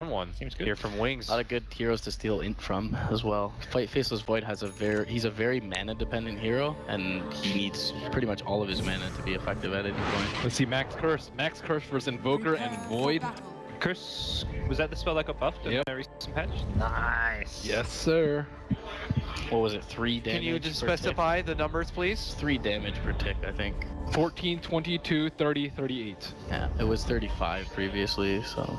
one. Seems good. Here from Wings. A lot of good heroes to steal int from as well. Faceless Void has he's a very mana dependent hero, and he needs pretty much all of his mana to be effective at any point. Let's see Max Curse. Max Curse versus Invoker and Void. Curse, was that the spell that got buffed in a recent patch? Nice. Yes, sir. What was it? 3 damage. Can you just per tick? specify the numbers, please? 3 damage per tick, I think. 14, 22, 30, 38. Yeah, it was 35 previously, so.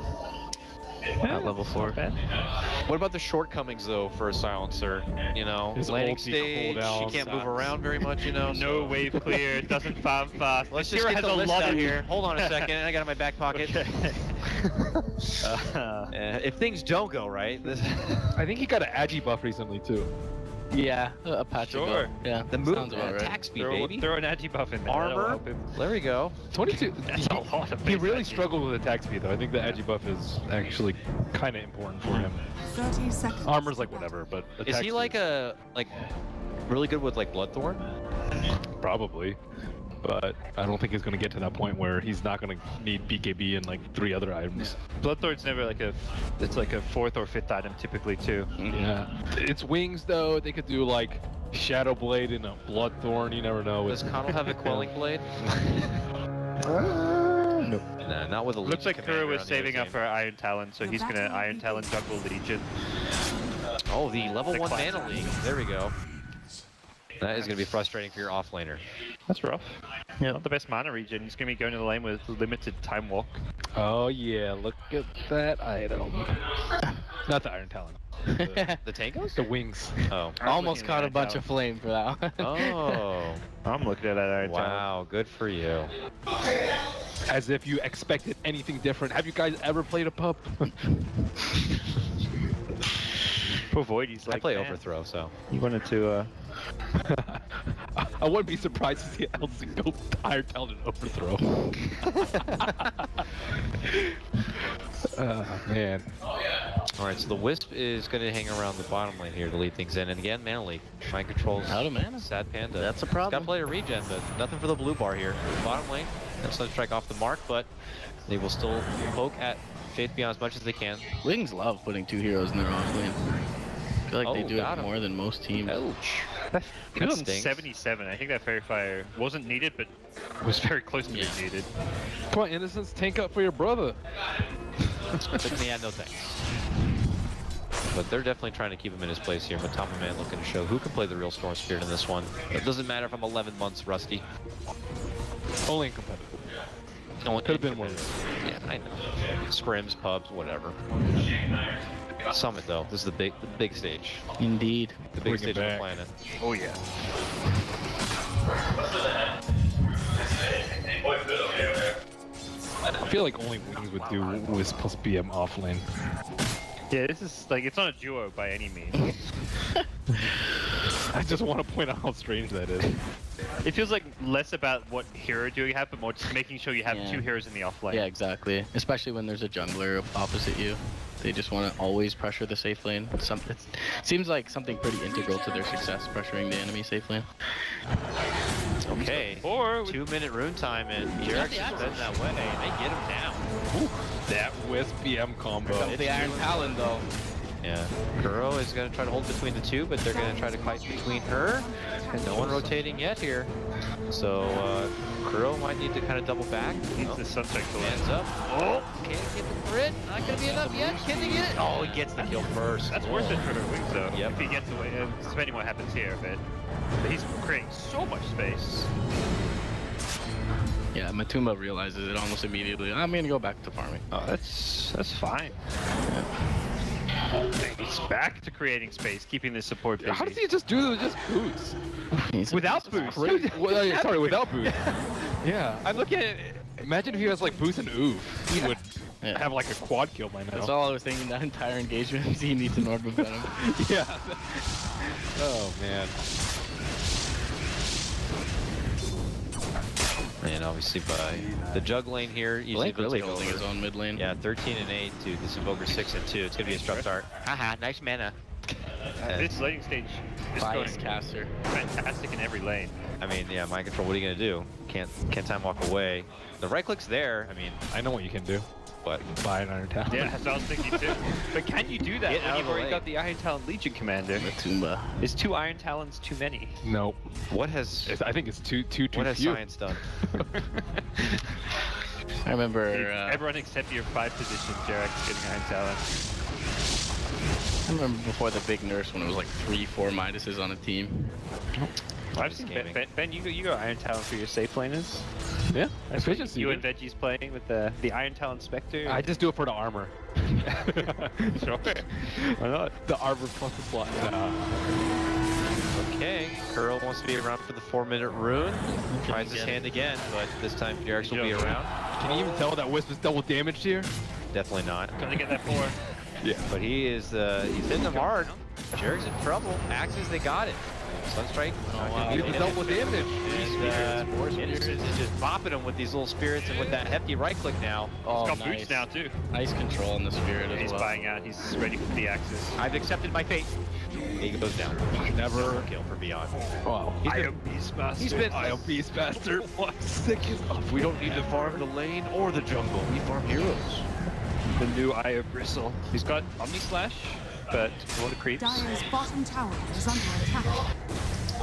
At level 4. What about the shortcomings though for a silencer? You know, His landing ulti stage, cooldown she can't move sucks. around very much, you know. No wave clear, doesn't farm fast. Let's This just hero get has the a list lot out of here. Hold on a second, I got it in my back pocket. If things don't go right, this I think he got an Agi buff recently too. Yeah, a patch Sure. ago. Yeah, the move, sounds about right. attack speed, throw, baby. throw an anti-buff in there. that'll Armor. help him. There we go. 22. That's a lot of He base really agi. struggled with attack speed though. I think the Agi buff is actually kind of important for him. 30 seconds. Armor's like whatever, but Is attack he speed like really good with like Bloodthorn? probably? But I don't think he's going to get to that point where he's not going to need BKB and like 3 other items. Bloodthorn's never like it's like a 4th or 5th item typically too. Yeah. It's Wings though. They could do like Shadow Blade and a Bloodthorn. You never know. Does Connell have a Quelling Blade? Nope. Nah, not with a Looks like Legion Kuro was commander on the saving other up for Iron Talon, so he's gonna Iron Talon juggle Legion. team. Oh, the level The 1 classic. mana league. There we go. That is going to be frustrating for your offlaner. That's rough. Yeah, not the best mana regen. He's gonna be going to the lane with limited time walk. Oh yeah, look at that item. Not the Iron Talon. The Tangos? The Wings. Oh. Almost caught a bunch of flame for that one. Oh. I'm looking at that Iron Talon. Wow, good for you. As if you expected anything different. Have you guys ever played a pup? For Void, he's like, I play man, Overthrow, so. He wanted to, I wouldn't be surprised to see LZ go Iron Talon and Overthrow. Man. Alright, so the Wisp is going to hang around the bottom lane here to lead things in. And again, mana leak. Mind controls. Out of mana. Sad Panda. That's a Got problem. plenty of regen, but nothing for the blue bar here. Bottom lane, and Sunstrike off the mark, but they will still poke at Faith Beyond as much as they can. Wings love putting 2 heroes in their offlane. I feel like they Oh, do got it him. more than most teams. Ouch. he was on stings. 77. I think that Fairy Fire wasn't needed, but was very close to being Yeah. needed. Come on, Innocence, tank up for your brother. Yeah, no thanks. But they're definitely trying to keep him in his place here. Matama Man looking to show who can play the real Storm Spirit in this one. It doesn't matter if I'm 11 months rusty. Only in competitive. No, Could have been one. Yeah, I know. Scrims, pubs, whatever. Summit though, this is the big stage. Indeed. The big Bring it stage of the back. planet. Oh yeah. I feel like only Wings would do Wisp plus BM offlane. Yeah, this is like, it's not a duo by any means. I just want to point out how strange that is. It feels like less about what hero do you have, but more just making sure you have Yeah. 2 heroes in the offlane. Yeah, exactly. Especially when there's a jungler opposite you. They just want to always pressure the safe lane. It seems like something pretty integral to their success, pressuring the enemy safe lane. Okay. Or 2-minute rune time and Jarek's the heading that way. And they get him down. That Wisp BM combo. The Iron Talon, though. Yeah. Kuro is going to try to hold between the two, but they're going to try to fight between her. And no one rotating yet here. So Kuro might need to kind of double back. needs Oh, the Sunstrike to land. hands up. Oh, can't get the crit. Not going to be enough yet. Can they get it? Oh, he gets the kill first. That's worth it for the Wings though. Yep. If he gets away, depending what happens here, but he's creating so much space. Yeah, Matuma realizes it almost immediately. I'm gonna go back to farming. Oh, that's fine. He's back to creating space, keeping the support busy. How does he just do just boots? Without boost? Crazy. Sorry, without boots. Yeah, I'm looking at. Imagine if he has like boots and oof. He would Yeah. have like a quad kill by now. That's all I was thinking that entire engagement. He needs an Orb of Venom. Yeah. Oh man. And obviously by the jug lane here, easily Blink really builds building his own mid lane. Yeah, 13 and 8 to this Invoker 6 and 2. It's gonna be a strong start. Haha, nice mana. This laning stage is going Bias caster. fantastic in every lane. I mean, yeah, mind control. What are you gonna do? Can't time walk away. The right click's there. I mean, I know what you can do. but Buy an Iron Talon. Yeah, that's what I was thinking too. But can you do that Get when out of you've the already way. got the Iron Talon Legion Commander? Matumba. Is 2 Iron Talons too many? Nope. what has I think it's too what has few. science done? I remember. Everyone except your 5 position, Jarek's getting Iron Talon. I remember before the big nerfs when it was like 3-4 Midases on a team. I've seen gaming. Ben, you go Iron Talon for your safe laners. Yeah. I've seen Efficiency. you and Veggie's playing with the Iron Talon Spectre. I just do it for the armor. Sure. Why not? The armor plus the slot. Okay, Curl wants to be around for the 4-minute rune. Tries his get hand again, but this time Jarex will be Yeah. around. Can you even tell that Wisp is double damaged here? Definitely not. Gonna get that 4. Yeah. But he is he's hitting them hard. Jarek's in trouble. Axes, they got it. Sunstrike. wow. He's the double damage. And Innocence is just bopping him with these little spirits and with that hefty right click now. Oh, He's got nice. boots now too. Nice control on the spirit as He's well. buying out. He's ready for the axes. I've accepted my fate. He goes down. Never. Kill for Beyond. Wow. He's I been, am Beastmaster. he's been I am Beastmaster. What? Sick as we don't need to farm the lane or the jungle. We farm heroes. the new Eye of Bristle. He's got Omni Slash, but a lot of creeps. Dire's bottom tower is under attack.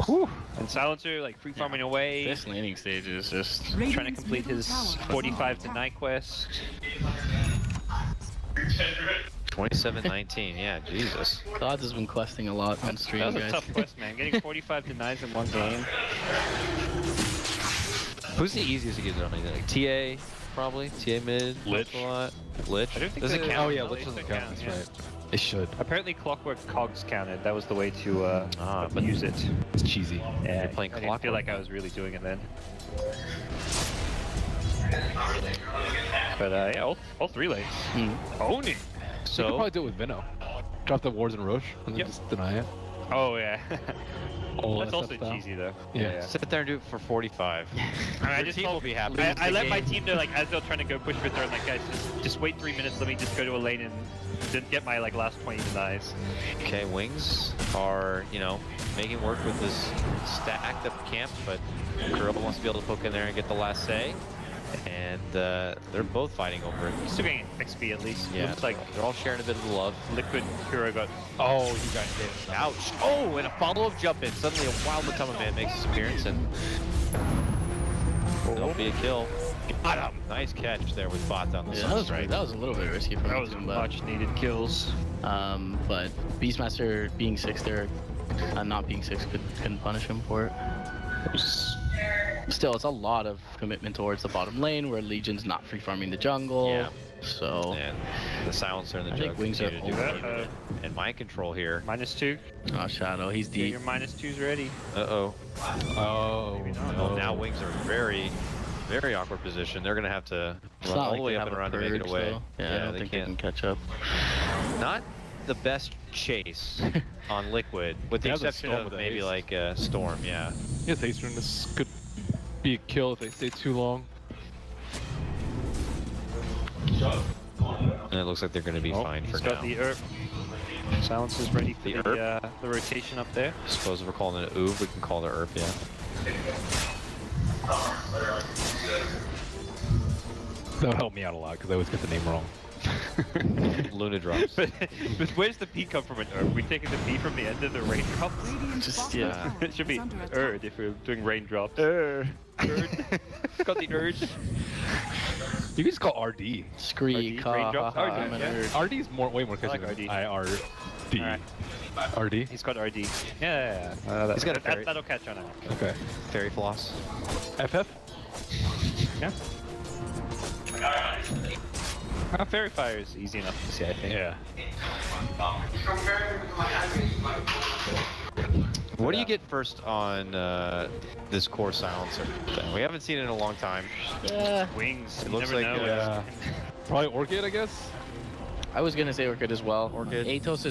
Whew. And Silencer, like free farming away, This laning stage is just. trying to Radiant's complete middle his tower is 45 to under night quest. 27-19. Yeah, Jesus. Gods has been questing a lot on stream, That was a guys. tough quest, man. Getting 45 to 9s in one game. Who's the easiest to get on? Like TA, probably. TA mid. Lich. A lot. Lich. I don't think Does it they- count? Oh yeah, No, Lich they doesn't don't count. That's count, yeah. right. It should. Apparently Clockwork Cogs counted. That was the way to but use it. It's cheesy. Yeah, You're playing I didn't feel Clockwork. like I was really doing it then. But yeah, all 3 lanes. Owning. You could So, probably do it with Vino. Drop the wards and Roche and then Yep. just deny it. Oh yeah. All That's that also stuff. cheesy though. Yeah. sit there and do it for 45. I mean, I Your just team told- will be happy. I let my team know, like, as they're trying to go push for third, like, guys, just wait 3 minutes. Let me just go to a lane and then get my like last 20 denies. Okay, Wings are, making work with this stacked up camp, but Curl wants to be able to poke in there and get the last say. And they're both fighting over it. He's still getting XP at least. Yeah, Looks like they're all sharing a bit of the love. Liquid Hero got. Oh, you got hit. Ouch! Oh, and a follow-up jump in. Suddenly, a wild Matama man makes his appearance, and that'll be a kill. Got him. Nice catch there with Bot on the Yeah, that Sunstrike. was a little bit risky for That was Matumba. much needed kills. But Beastmaster being 6 there, not being 6 couldn't punish him for it. Still, it's a lot of commitment towards the bottom lane where Legion's not free farming the jungle. Yeah. So And the silencer and the I jug think Wings continue are to do over. what and mind control here. -2. Shadow, he's Get deep. your -2s ready. Uh-oh. Oh, Well, now Wings are very, very awkward position. They're gonna have to It's run not all like the way they up have and a around to make it purge, away. though. Yeah, I don't they think can't. they can catch up. Not the best chase on Liquid, with the They have the exception Storm of with the maybe haste. like Storm. Yeah. Yes, Haste Rune, this could be a kill if they stay too long. And it looks like they're gonna be fine for He's now. got the Earth. Silence is ready for The the rotation up there. I suppose if we're calling it Oob, we can call it Erp, yeah. That would help me out a lot because I always get the name wrong. Luna drops. but where's the P come from in Earth? We taking the P from the end of the raindrop? Radiant's Just- bottom yeah. tower It should be is under attack. Erd if we're doing raindrops. Erd. Got the urge. You can just call RD. Screek, RD, raindrops, ha, RD, I'm an yeah. nerd. RD is way more catchy like than RD. IRD. Alright. RD? He's got RD. Yeah. He's got a fairy. that'll catch on. Okay. Fairy Floss. FF? Yeah. Fairy Fire is easy enough to see, I think. Yeah. What do you get first on this core silencer? We haven't seen it in a long time. Yeah. Wings. It You looks never like, know. Probably Orchid, I guess? I was gonna say Orchid as well. Orchid. Atos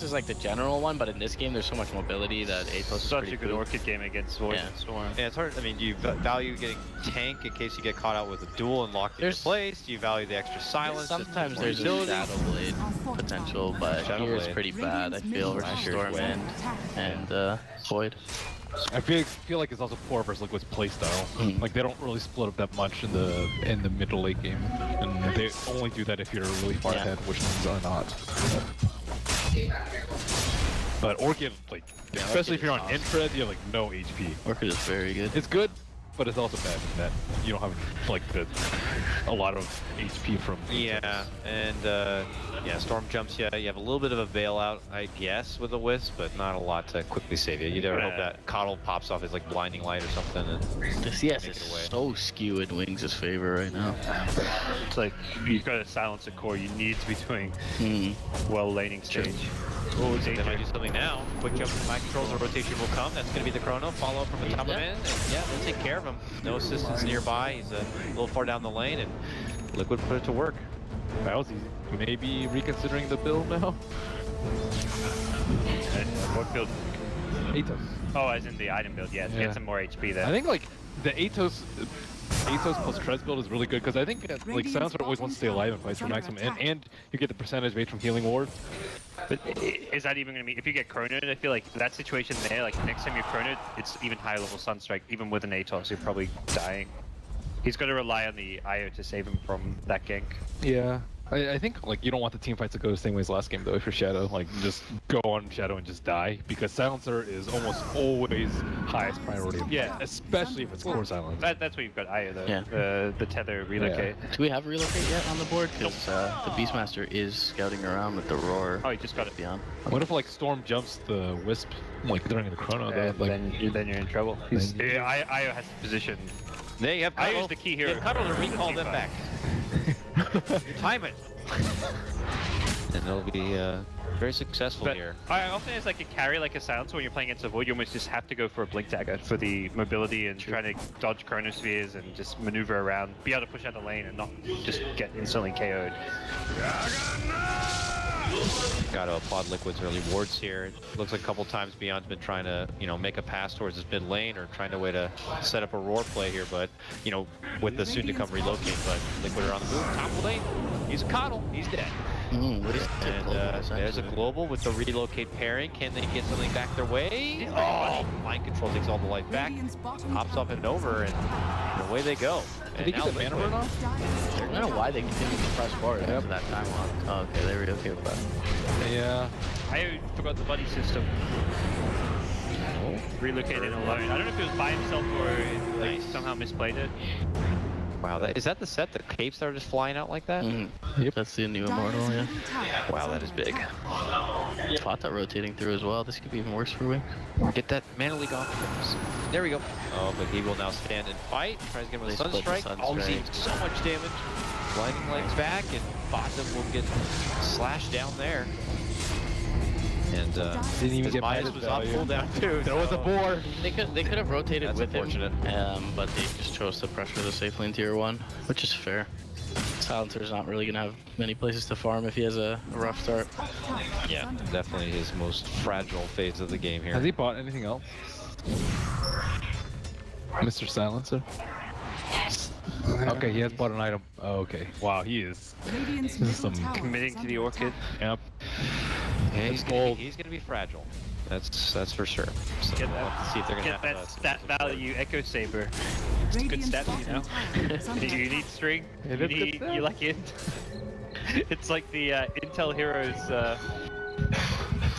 is like the general one, but in this game there's so much mobility that Atos is Such pretty a good cool. Orchid game against Void Yeah. and Storm. Yeah, it's hard. I mean, do you value getting tank in case you get caught out with a duel and locked into There's- place? Do you value the extra silence? Sometimes more there's a utility? Shadow Blade potential, but Shadow here it's Blade. pretty bad. I feel versus Sure. Storm and Void. I feel like it's also poor versus Liquid's playstyle. Mm. Like they don't really split up that much in the mid to late game, and they only do that if you're really far Yeah. ahead, which ones are not. But Orchid, like, especially if you're on awesome. Infrared, you have like no HP. Orchid is very good. It's good, but it's also bad in that you don't have like a lot of HP from. Yeah, and yeah, Storm jumps you. You have a little bit of a bailout, I guess, with a Wisp, but not a lot to quickly save you. You'd ever hope that Coddle pops off as like blinding light or something. And The CS Make is it away. so skewed in Wings' favor right now. It's like you've got to silence a core. You need to be doing Hmm. well laning stage. Oh, they might do something now. Quick jump from my controls, the rotation will come. That's going to be the chrono. Follow up from the top of dead. in. And yeah, they'll take care of him. No assistance nearby. He's a little far down the lane, and Liquid put it to work. That was easy. Maybe reconsidering the build now. What build? Atos. Oh, as in the item build. Yeah, to Yeah. get some more HP there. I think like the Atos plus Trez build is really good because I think that, like Silencer always wants to stay alive and fights for maximum, and you get the percentage based from healing ward. But is that even going to be... If you get chronoed, I feel like that situation there, like next time you're chronoed, it's even higher level Sunstrike. Even with an Atos, you're probably dying. He's got to rely on the IO to save him from that gank. Yeah. I think like you don't want the team fights to go the same way as last game though. If you're Shadow, like just go on Shadow and just die because Silencer is almost always highest priority. Yeah. Especially if it's core silence. That's where you've got IO though. Yeah. The tether relocate. Do we have relocate yet on the board? Because the Beastmaster is scouting around with the roar. Oh, you just got it. Beyond. What if like Storm jumps the Wisp like during the chrono? And Like, then you're in trouble. Then- IO has to position. There you have I Cuddle. use the key You hero. have Cuddle to for the recall team them fight. back. Time it. And they'll be very successful But here. I often as like a carry, like a silencer, when you're playing against a void, you almost just have to go for a blink dagger for the mobility and trying to dodge chronospheres and just maneuver around, be able to push out the lane and not just get instantly KO'd. Got to applaud Liquid's early wards here. It looks like a couple times Beyond's been trying to, make a pass towards this mid lane or trying a way to set up a roar play here, but, with the soon-to-come relocate, but Liquid are on the move. Top lane, he's a Coddle, he's dead. What is And there's a global with the relocate pairing. Can they get something back their way? Oh, mind control takes all the life back. Hops up and over, and away they go. did he And get the now mana Liquid- burn off? I don't know why they continued to press forward after that time lock. Oh, okay, they were okay with that. Yeah. I forgot the buddy system. Relocating alone. I don't know if it was by himself or like Nice. somehow misplayed it. Wow, is that the set? The capes that are just flying out like that? Yep. That's the new immortal, yeah. Wow, that is big. Fata rotating through as well. This could be even worse for Wing. Get that mana leak off of us. There we go. Oh, but he will now stand and fight. Tries to get him with a They split the Sunstrike. Oh, he's Sunstrike. taking so much damage. Blinding legs back, and bottom will get slashed down there. And Didn't even his get Midas Midas was on value. cooldown too. There was a boar. They could have rotated That's with unfortunate. him, but they just chose to pressure the safe lane tier 1, which is fair. Silencer's not really gonna have many places to farm if he has a rough start. Yeah, definitely his most fragile phase of the game here. Has he bought anything else? Mr. Silencer? Okay, he has bought an item. Oh, okay. Wow, he is. Radiant's This is middle some tower Committing is to the under orchid. attack. Yep. Yeah, It's gold. he's gonna be fragile. That's for sure. So Get we'll that- have to see if they're gonna Get have that to, stat value Echo Saber. It's good Radiant's stats, you know? bottom tower is under You attack. need string. It You is good need. stats. You like int. It's like the Intel Heroes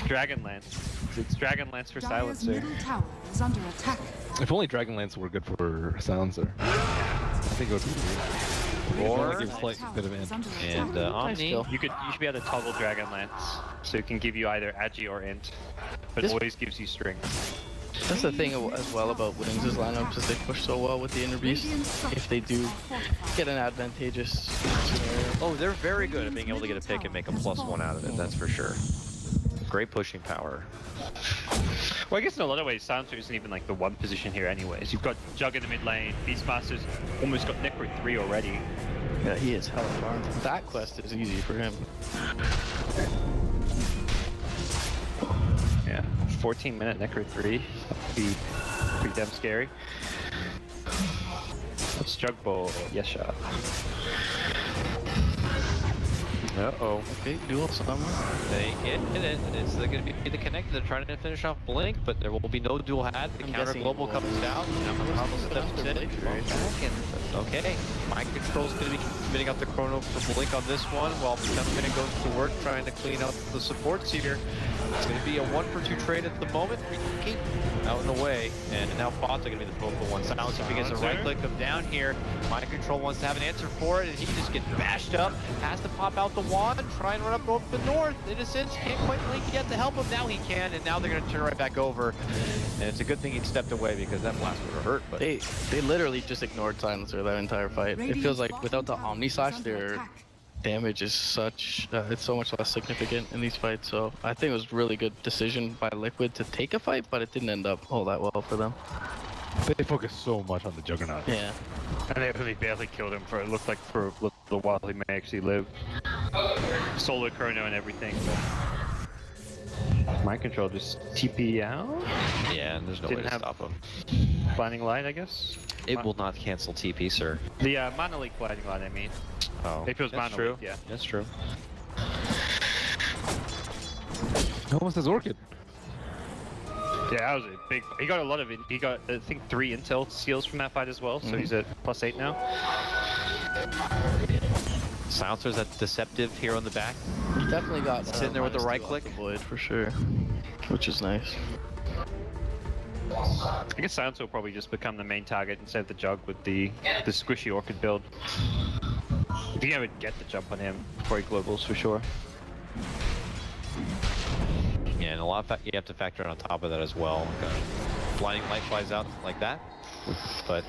Dragonlance. It's Dragonlance for Dire's Silencer. middle tower is under attack. If only Dragonlance were good for Silencer. I think it would be great. Or- Like, give a slight bit of Is int. under And attack. Omni. skill. You should be able to toggle Dragonlance, so it can give you either agi or int, but This- always gives you string. That's the thing as well about Wings' lineups is they push so well with the inner beast. If they do get an advantageous scenario. Oh, they're very good at being able to get a pick and make a +1 out of it. That's for sure. Great pushing power. Well, I guess in a lot of ways, Silencer isn't even like the one position here anyways. You've got Jug in the mid lane, Beastmaster's almost got Necro 3 already. Yeah, he is hella farmed. That quest is easy for him. Yeah, 14-minute Necro 3. That'd be pretty damn scary. Let's jug ball. Yes, shot. Uh-oh. Okay, duel somewhere. They get it. It's going to be the connect. They're trying to finish off Blink, but there will be no dual hat. The I'm counter guessing global it comes will. down. Now steps in. Okay. Mind Control's going to be committing out the chrono for Blink on this one, while Minute goes to work trying to clean out the supports here. It's going to be a 1-for-2 trade at the moment. Keep out and away, and now bots are going to be the focal one. Silencer begins to right click him down here. Mind Control wants to have an answer for it, and he just gets bashed up. Has to pop out the wand, try and run up the north. Innocence can't quite link yet to help him. Now he can, and now they're going to turn right back over. And it's a good thing he stepped away because that blast would have hurt. But They literally just ignored Silencer that entire fight. It feels like without the Omni Slash, their damage is such, it's so much less significant in these fights. So I think it was a really good decision by Liquid to take a fight, but it didn't end up all that well for them. They focus so much on the Juggernaut. Yeah. And they really barely killed him for, it looked like for a little while he may actually live. Solo chrono and everything. Mind Control just TP out? yeah, and there's no way Didn't to have- stop him. Blinding Light, I guess? It will not cancel TP, sir. The Mana Leak Blinding Light, I mean. Oh, If it was that's Mana true. Leak, yeah. That's true. No one says Orchid. Yeah, that was a big. He got a lot of. He got, I think, 3 intel seals from that fight as well. So he's at +8 now. Silencer's that deceptive here on the back. He definitely got Sitting there with the -2 right off click. the Void for sure, which is nice. I guess Silencer will probably just become the main target instead of the Jug with the squishy Orchid build. I think I would get the jump on him before he globals for sure. Yeah, and a lot of you have to factor in on top of that as well. Blinding light flies out like that, but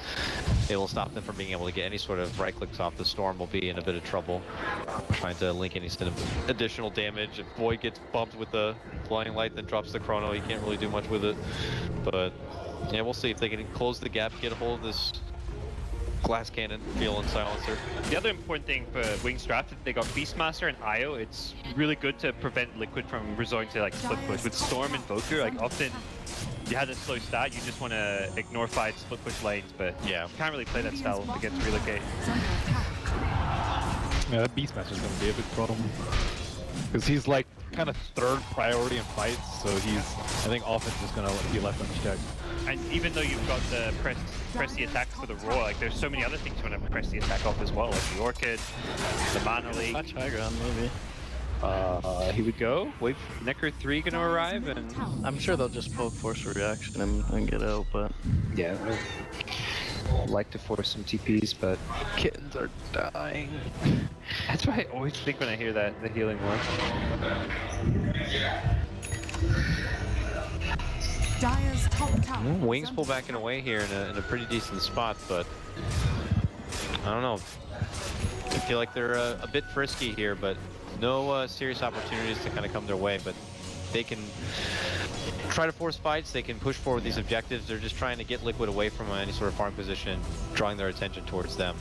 it will stop them from being able to get any sort of right clicks off. The Storm will be in a bit of trouble trying to link any sort of additional damage. If Void gets bumped with the blinding light, then drops the chrono, he can't really do much with it. But yeah, we'll see if they can close the gap, get a hold of this glass cannon, feel and silencer. The other important thing for Wings draft is they got Beastmaster and Io. It's really good to prevent Liquid from resorting to like split push. With Storm and Voker, like often you had a slow start, you just want to ignore fight, split push lanes, but Yeah. you can't really play that style against Relocate. Yeah, that Beastmaster's gonna be a big problem. Because he's like kind of third priority in fights, so he's, I think, often just gonna be left unchecked. And even though you've got the press the attack for the Roar, like there's so many other things you want to press the attack off as well, like the Orchid, the Mana Leak. Touch high ground maybe. He would go. Wait, Necro 3 gonna arrive, and I'm sure they'll just poke force a reaction and get out, but yeah, I'd like to force some TPs, but kittens are dying. that's what I always think when I hear that the healing one. Dire's top tower. Wings pull back and away here in a pretty decent spot, but I don't know. I feel like they're a bit frisky here, but no serious opportunities to kind of come their way. But they can try to force fights. They can push forward these objectives. They're just trying to get Liquid away from any sort of farm position, drawing their attention towards them.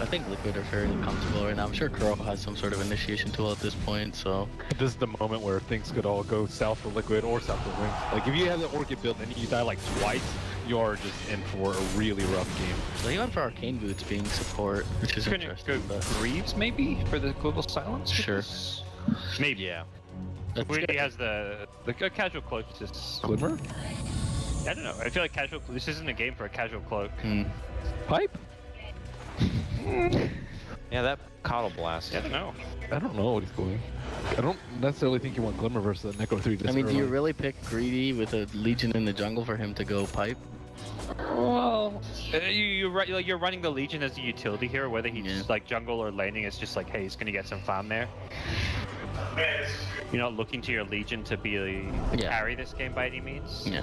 I think Liquid are fairly comfortable right now. I'm sure Kuro has some sort of initiation tool at this point, so This is the moment where things could all go south for Liquid or south for Wings. Like if you have the Orchid build and you die like twice, you're just in for a really rough game. so he went for Arcane Boots being support, which is Gonna interesting. go But Greaves maybe for the Global Silence? Sure. Maybe. Yeah. that's Where good. he has the casual cloak is. Glimmer? I don't know. I feel like casual. This isn't a game for a casual cloak. Pipe? Yeah, that Coddle Blast. I don't know. I don't know what he's going. I don't necessarily think you want Glimmer versus the Necro 3 this I mean, do you early. really pick Greedy with a Legion in the jungle for him to go pipe? Well, you're running the Legion as a utility here, whether he's Yeah. like jungle or laning. It's just like, hey, he's gonna get some farm there. You're not looking to your Legion to be Yeah. carry this game by any means. Yeah.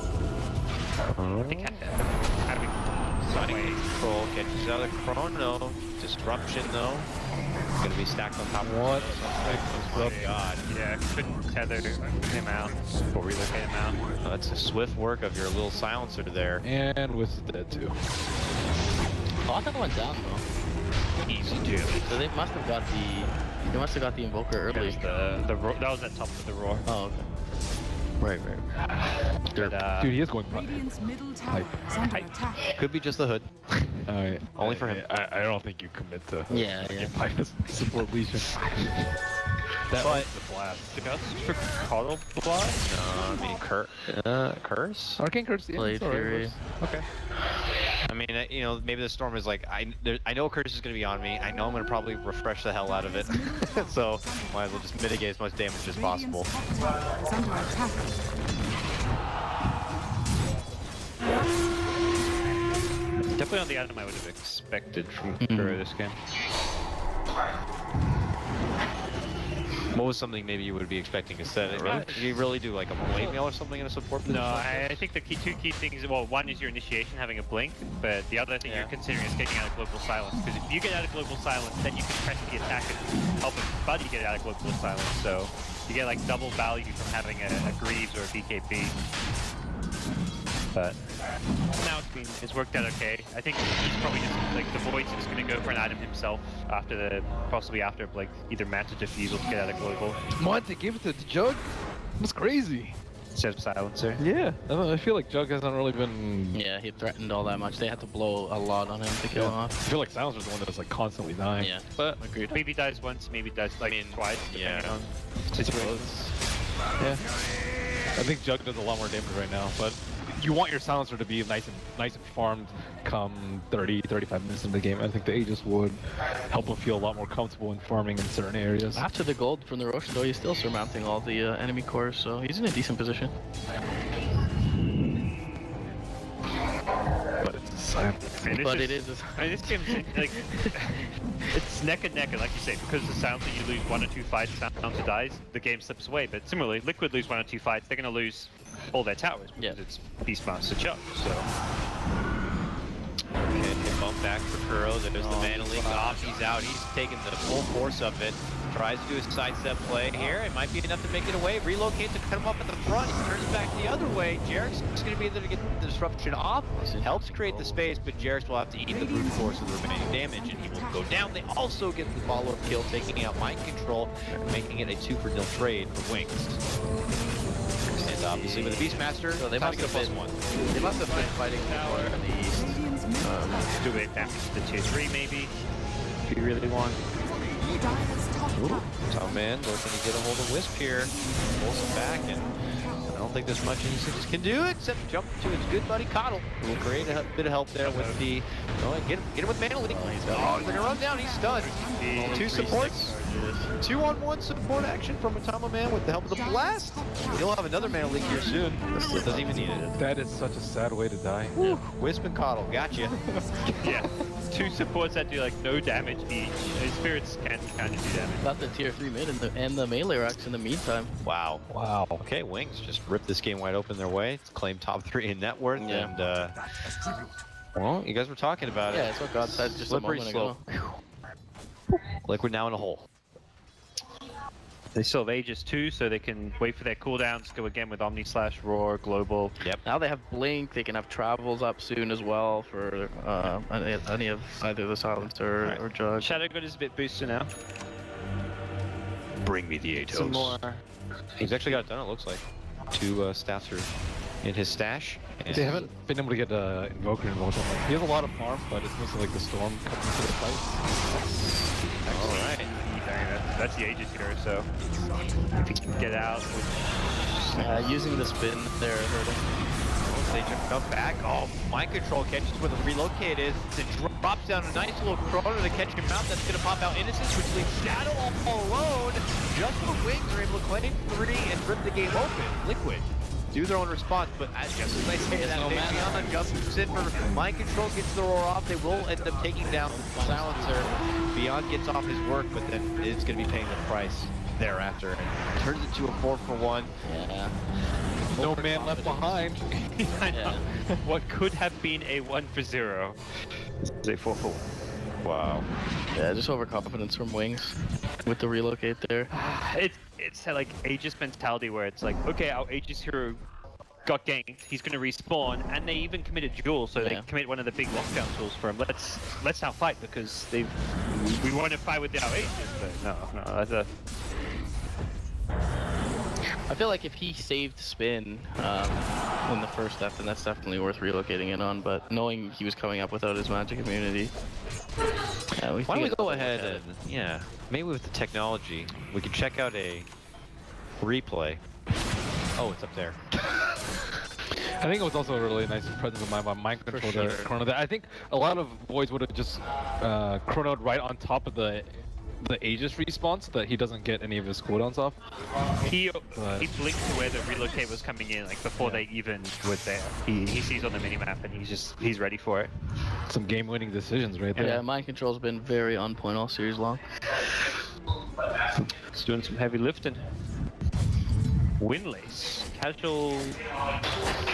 I think having some Sonic way. Control catches out of Chrono. Disruption though. Gonna be stacked on top of What? Oh my god. Yeah, couldn't tether him out or relocate him out. Oh, that's a swift work of your little silencer there. And with dead too. Oh, I thought it went down though. easy damage. So they must have got the Invoker early. That was at top of the roar. Oh, okay. Right. But, Dude, he is going. Radiant's middle tower is under attack. Could be just the hood. Alright. Only for him. I don't think you commit to. Yeah. Like this support Legion. That was the blast. Just for Coddle Blast? No, I mean curse. Arcane Curse. Yeah, Blade it's alright, Fury. Okay. I mean, you know, maybe the storm is like I know curse is gonna be on me. I know I'm gonna probably refresh the hell out of it. So might as well just mitigate as much damage as possible. Radiant's top tower is under attack. Definitely on the item I would have expected from Kuro this game. What was something maybe you would be expecting to set? You really do like a blade mail or something in a support position? No, I think the two key things, well, one is your initiation having a blink, but the other thing you're considering is getting out of global silence, because if you get out of global silence, then you can press the attack and help a buddy get out of global silence, so you get like double value from having a Greaves or a BKB. But now it's worked out okay. I think he's probably just like the Void's just gonna go for an item himself after possibly after like either Manta Diffusal to get out of global. What? They gave it to Jug? That's crazy. Instead of Silencer. Yeah. I feel like Jug hasn't really been. Yeah, he threatened all that much. They had to blow a lot on him to kill him I off. feel like Silencer's the one that's like constantly dying. Yeah, But agreed. maybe dies once, maybe dies like twice, depending on situations. Yeah. I think Jug does a lot more damage right now, but you want your Silencer to be nice and farmed come 30-35 minutes into the game. I think the Aegis would help him feel a lot more comfortable in farming in certain areas. After the gold from the Rosh, though, he's still surmounting all the enemy cores, so he's in a decent position. But it's a silence. But it is. I mean, this game's like it's neck and neck, and like you say, because the Silencer you lose 1 or 2 fights, Silencer dies, the game slips away. But similarly, Liquid lose 1 or 2 fights, they're gonna lose all their towers because it's Beastmaster Chuck. So Okay, bump back for Kuro. There's the Mana Leak off. He's out. He's taking the full force of it. Tries to do a sidestep play here. It might be enough to make it away. Relocate to cut him up at the front. He turns back the other way. Jarek's going to be there to get the disruption off. Helps create the space, but Jarek's will have to eat the brute force of the remaining damage, and he will go down. They also get the follow-up kill, taking out Mind Control, making it a 2-for-0 trade for Wings. And obviously with the Beastmaster, So they time to must get a have +1. They must have been fighting more in the east. Radiant's middle tower. do a damage to the tier 3 maybe, if you really want. Dire's top tower. Oh man, looking to get a hold of Wisp here. Pulls him back, and I don't think there's much Insidious can do except jump to his good buddy Coddle, who will create a bit of help there with the. Oh, get him with Mana Leak. Oh, he's gonna run down. He's stunned. 2 supports. 2-on-1 support action from Atama Man with the help of the blast. He'll have another Mana Leak here soon. Doesn't even need it. That is such a sad way to die. Woo, Wisp and Coddle, gotcha. Yeah, 2 supports that do like no damage each. Spirits can kind of do damage. Got the tier 3 mid and the melee racks in the meantime. Wow. Wow. Okay, Wings just ripped this game wide open their way. It's claimed top 3 in net worth, Yeah. and well, you guys were talking about Yeah, it. that's what God said just a Slippery moment slope. ago. Liquid now in a hole. They still have Aegis too, so they can wait for their cooldowns, go again with Omni Slash, Roar, Global. Yep. Now they have Blink, they can have Travels up soon as well for any of either the Silencer Right. or Judge. Shadow God is a bit boosted now. Bring me the Atos. Some more. He's actually got it done, it looks like. 2 staffs are in his stash. And They haven't been able to get Invoker involved. He has a lot of farm, but it's mostly like the Storm coming to the fight. Alright. That's the Aegis hero, so if he can get out, which Using the spin there hurt him. They jump back. Oh, Mind Control catches where the relocate is. It drops down a nice little chrono to catch him out. That's going to pop out Innocence, which leaves Shadow all alone. Just the Wings are able to claim 3 and rip the game open. Liquid do their own response, but just as I say that, Beyond jumps in for Mind Control, gets the roar off. They will end up taking down the Silencer. Beyond gets off his work, but then it's going to be paying the price thereafter. And turns it to a 4-for-1. Yeah. No man left behind. I know. Yeah. What could have been a 1-for-0 is a 4-for-1. Wow. Yeah, just overconfidence from Wings with the relocate there. It's like Aegis mentality where it's like, okay, our Aegis hero got ganked. He's going to respawn, and they even committed duel, so they Yeah. commit one of the big lockdown tools for him. Let's now fight because we want to fight with our agents. No, that's a. I feel like if he saved spin in the first step, then that's definitely worth relocating in on. But knowing he was coming up without his magic immunity, yeah, Why don't we go ahead and, yeah, maybe with the technology, we could check out a replay. Oh, it's up there. I think it was also a really nice presence of mind control there. sure. Chrono there. I think a lot of boys would have just chronoed right on top of the Aegis response so that he doesn't get any of his cooldowns off. He But- blinked to where the relocate was coming in, like before they even were there. He sees on the minimap and he's ready for it. Some game-winning decisions right there. Yeah, mind control's been very on point all series long. He's doing some heavy lifting. Windlace, casual.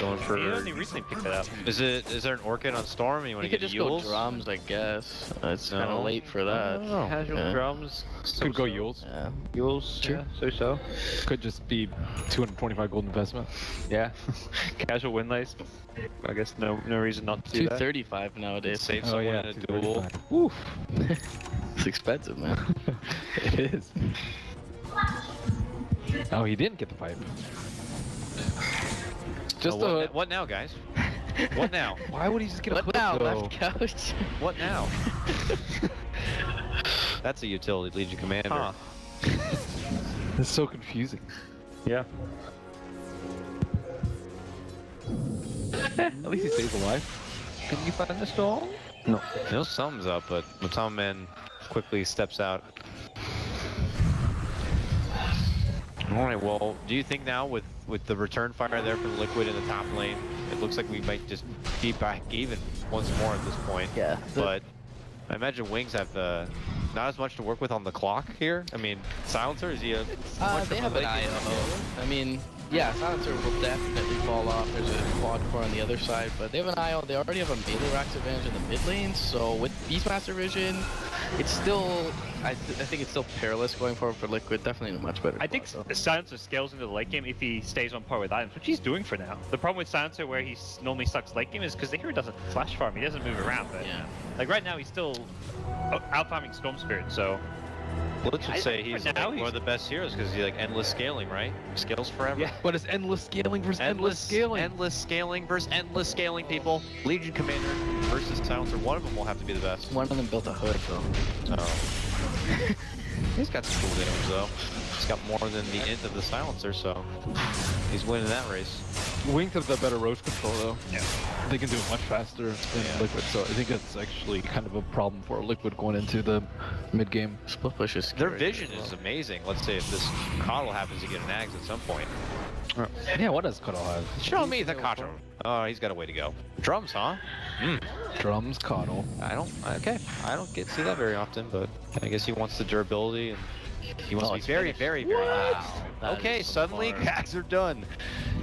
Going for. He only recently picked that up. Is there an orchid on Storm? You want He to could get just go Yules? drums, I guess. It's kind No. of late for that. Oh. Casual Yeah. drums. Could go Yules. Yeah. Yules. Sure. Yeah, so. Could just be 225 gold investment. Yeah. Casual windlace. I guess no reason not to do that. 235 nowadays. Save Oh someone yeah, in a duel. 235. Oof. It's expensive, man. It is. Oh, he didn't get the pipe. Just Oh, a. what now, guys? What now? Why would he just get a What clip now, though? left couch? What now? That's a utility Legion commander. Huh. It's so confusing. Yeah. At least he stays alive. Can you find the Storm? No thumbs up, but Matama Man quickly steps out. Alright, well, do you think now with the return fire there from Liquid in the top lane, it looks like we might just be back even once more at this point. Yeah. But I imagine Wings have not as much to work with on the clock here. I mean, Silencer, is he a... They have an IO. I mean, yeah, Silencer will definitely fall off. There's a quad core on the other side, but they have an IO. They already have a melee racks advantage in the mid lane, so with Beastmaster Vision, it's still... I think it's still perilous going forward for Liquid. Definitely in a much better I think spot, though. Silencer scales into the late game if he stays on par with items, which he's doing for now. The problem with Silencer where he normally sucks late game is because the hero doesn't flash farm, he doesn't move around, but Yeah. like right now he's still out farming Storm Spirit, so Blitz would say he's now like one of the best heroes because he's like endless scaling, right? Scales forever. Yeah. But it's endless scaling versus endless scaling. Endless scaling versus endless scaling, people. Legion Commander versus Silencer. One of them will have to be the best. One of them built a hood, though. Oh. He's got some cool items though. He's got more than the end of the Silencer, so he's winning that race. Wings have the better roach control though. Yeah. They can do it much faster than Liquid, so I think that's actually kind of a problem for Liquid going into the mid game. Split push is Their scary vision as well. is amazing. Let's say if this Coddle happens to get an Axe at some point. Yeah, what does Cuddle have? Show me the Coddle. Oh, he's got a way to go. Drums, huh? Drums, Cuddle. I don't get to see that very often, but I guess he wants the durability and he wants Oh, to be it's very, finished. very, very fast. That Okay, is some suddenly farm. hacks are done.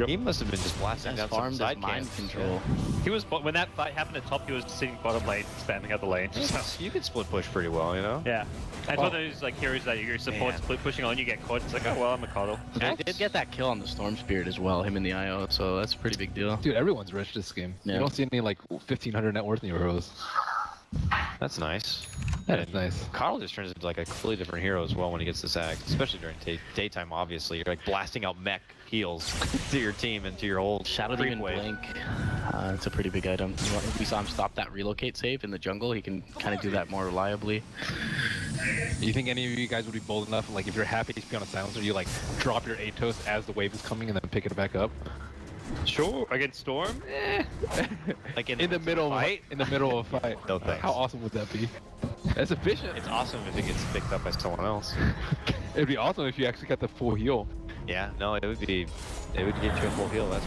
He must have been just blasting As down some farmed as side mind cams. control. he was when that fight happened at top, he was sitting bottom lane, spamming out the lane. You can split push pretty well, you know? Yeah. It's one of those like heroes that your support Man. split pushing on, you get caught. It's like, oh well, I'm a Coddle. He did get that kill on the Storm Spirit as well, him in the IO, so that's a pretty big deal. Dude, everyone's rich this game. Yeah. You don't see any like 1,500 net worth in your heroes. That's nice. That is nice. Coddle just turns into like a completely different hero as well when he gets this axe, especially during daytime. Obviously, you're like blasting out mech heals to your team and to your whole Shadow creep Demon wave. Blink, it's a pretty big item. We saw him stop that relocate save in the jungle. He can kind of do that more reliably. Do you think any of you guys would be bold enough, like if you're happy to be on a silencer, you like drop your Atos as the wave is coming and then pick it back up? Sure. Against Storm? Like In the middle of fight? in the middle of a fight. No thanks. How awesome would that be? That's efficient. It's awesome if it gets picked up by someone else. It'd be awesome if you actually got the full heal. Yeah, no, it would get you a full heal, that's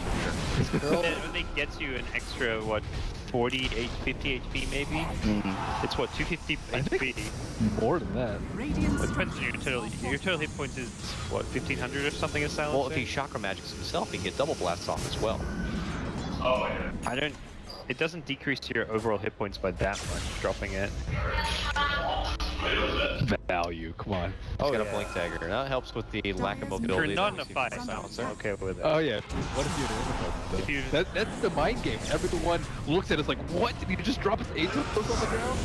for sure. It only gets you an extra, what, 40, 50 HP maybe? It's what, 250 I think- HP? More than that. Radiant's It depends on your total hit points is, what, 1500 or something as Silencer? Well, if he chakra magics himself, he can get double blasts off as well. I don't... it doesn't decrease your overall hit points by that much, dropping it. Value, come on. He's got a blink dagger. That helps with the lack of mobility. You're not in that a we see fight. from the silencer. I'm okay with it. Oh yeah, what if you're in a If you- That's the mind game. Everyone looks at us like, what? Did you just drop us 8 on the ground?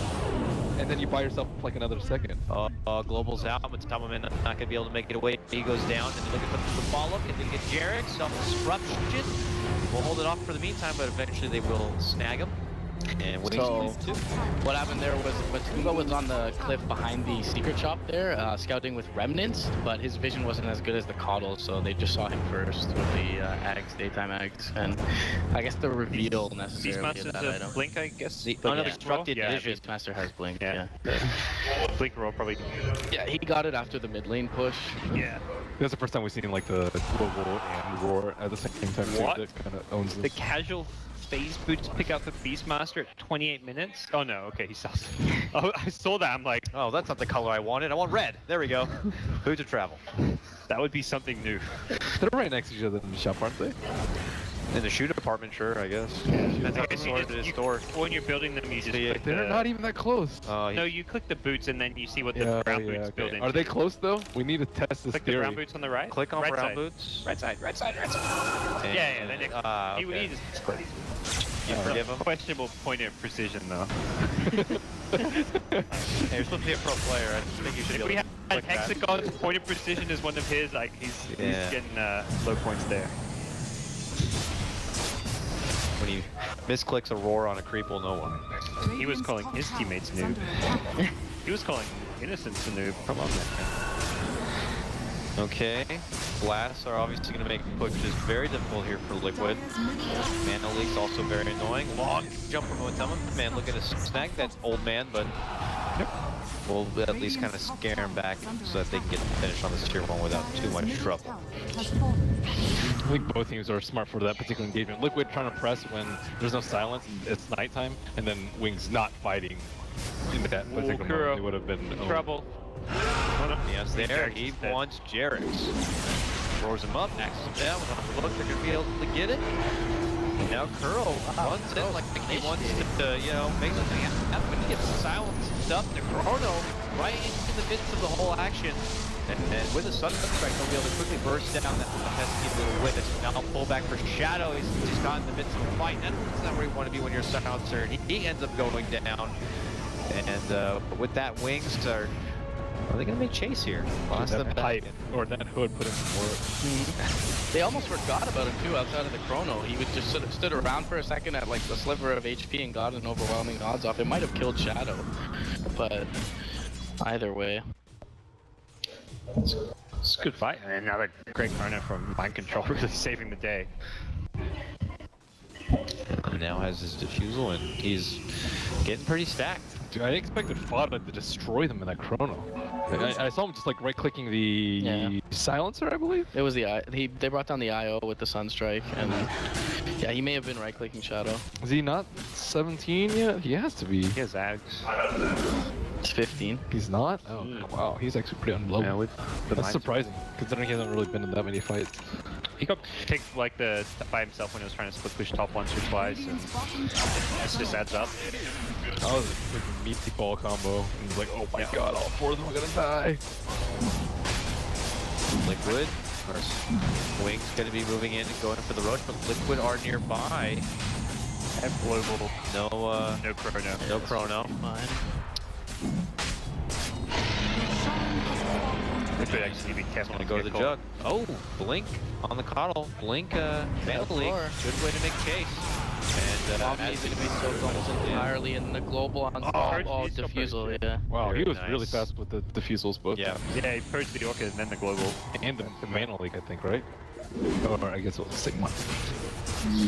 And then you buy yourself like another second. Global's out, but Tamamin not going to be able to make it away. He goes down, and looking for the follow-up, and they get Jarek, self-destruction. We'll hold it off for the meantime, but eventually they will snag him. And what So, too. what happened there was, Tuba was on the cliff behind the secret shop there, scouting with remnants, but his vision wasn't as good as the Coddle, so they just saw him first with the Ags, daytime Ags, and I guess the reveal necessarily of Beastmaster's that a item. blink, I guess. The But unobstructed yeah, vision. Beastmaster has blink, Yeah. yeah. Blink roll probably. Yeah, he got it after the mid lane push. Yeah. That's the first time we've seen like the Global and Roar at the same time. too, What? That kind of owns The this. casual phase boots pick out the Beastmaster at 28 minutes? Oh no, okay, he sells it. Oh, I saw that, I'm like, Oh, that's not the color I wanted. I want red. There we go. Who to travel? that would be something new. They're right next to each other in the shop, aren't they? In the shoe department, sure, I guess. I Depends how guess the you sword just, is stored. when you're building them, you just Yeah, click They're the... not even that close. No, you click the boots and then you see what the Yeah, brown yeah, boots build okay. into. Are they close though? We need to test this Click the theory. brown boots on the right? Click on right brown side. boots. Right side, right side, right side. And, Yeah, then it, okay. he just click. You forgive him? Questionable point of precision, though. Hey, you're supposed to be a pro player. I just think you should If be we able had to click that. Hexagon's point of precision is one of his, like he's Yeah. getting low points there. When he misclicks a roar on a creep, we'll know why. He was Radiant's calling top his tower teammates is noob. under attack. He was calling Innocence a noob. Come on, man. Okay. Blasts are obviously going to make pushes very difficult here for Liquid. Dire's middle tower Mana leak's also very annoying. Long jump from Otama. Man, looking to snag that old man, but we'll at least kind of scare him back so that they can get the finish on this tier 1 without too much middle trouble. tower has fallen. I think both teams are smart for that particular engagement. Liquid trying to press when there's no silence and it's nighttime, and then Wings not fighting in that particular Kuro. moment. They would have been owned. Trouble. Yes, there. Jarrett's He dead. wants Jarrett's. Roars him up, axes him down. With a look, they're going to be able to get it. Now Curl runs in like he wants to, you know, make something happen. He gets silenced up. The Chrono right into the midst of the whole action. And with a sudden strike, they'll be able to quickly burst down that pesky little witness. Now I'll pull back for Shadow. He's got in the midst of a fight. That's not where you want to be when you're a silencer. And he ends up going down. And with that, Wings are they going to make chase here? Lost them That back. pipe or that hood put him to work. They almost forgot about him too outside of the chrono. He was just sort of stood around for a second at like the sliver of HP and got an overwhelming odds off. It might have killed Shadow, but either way. It's a good fight. And another great corner from Mind Control, really saving the day. He now has his defusal and he's getting pretty stacked. Dude, I expected Fada to destroy them in that chrono. I saw him just like right-clicking the silencer, I believe. It was the they brought down the IO with the Sunstrike, and yeah, he may have been right-clicking Shadow. Is he not 17 yet? He has to be. He has Ags. It's 15. He's not? Oh, wow. He's actually pretty unlovable. Yeah, with the That's Mind- surprising, considering he hasn't really been in that many fights. He got picked like by himself when he was trying to split push top once or twice, and Radiant's bottom tower this just adds up. That was a freaking meatball combo. And he's like, oh my god, all 4 of them are gonna die. Liquid, of course, Wings going to be moving in and going for the rush, but Liquid are nearby. Have global. No, No chrono. no chrono. Fine. Liquid actually need to be careful. Gonna go to the jug. Oh, Blink on the Coddle. Blink, Mana Leak. floor. Good way to make chase. And Omni's gonna be soaked almost entirely in the global on Oh, diffusal, yeah. Wow, Very he was really nice. fast with the defusals both. yeah, Yeah, he purged the Orchid and then the global. And the mana leak, I think, right? Or I guess it was Sigma.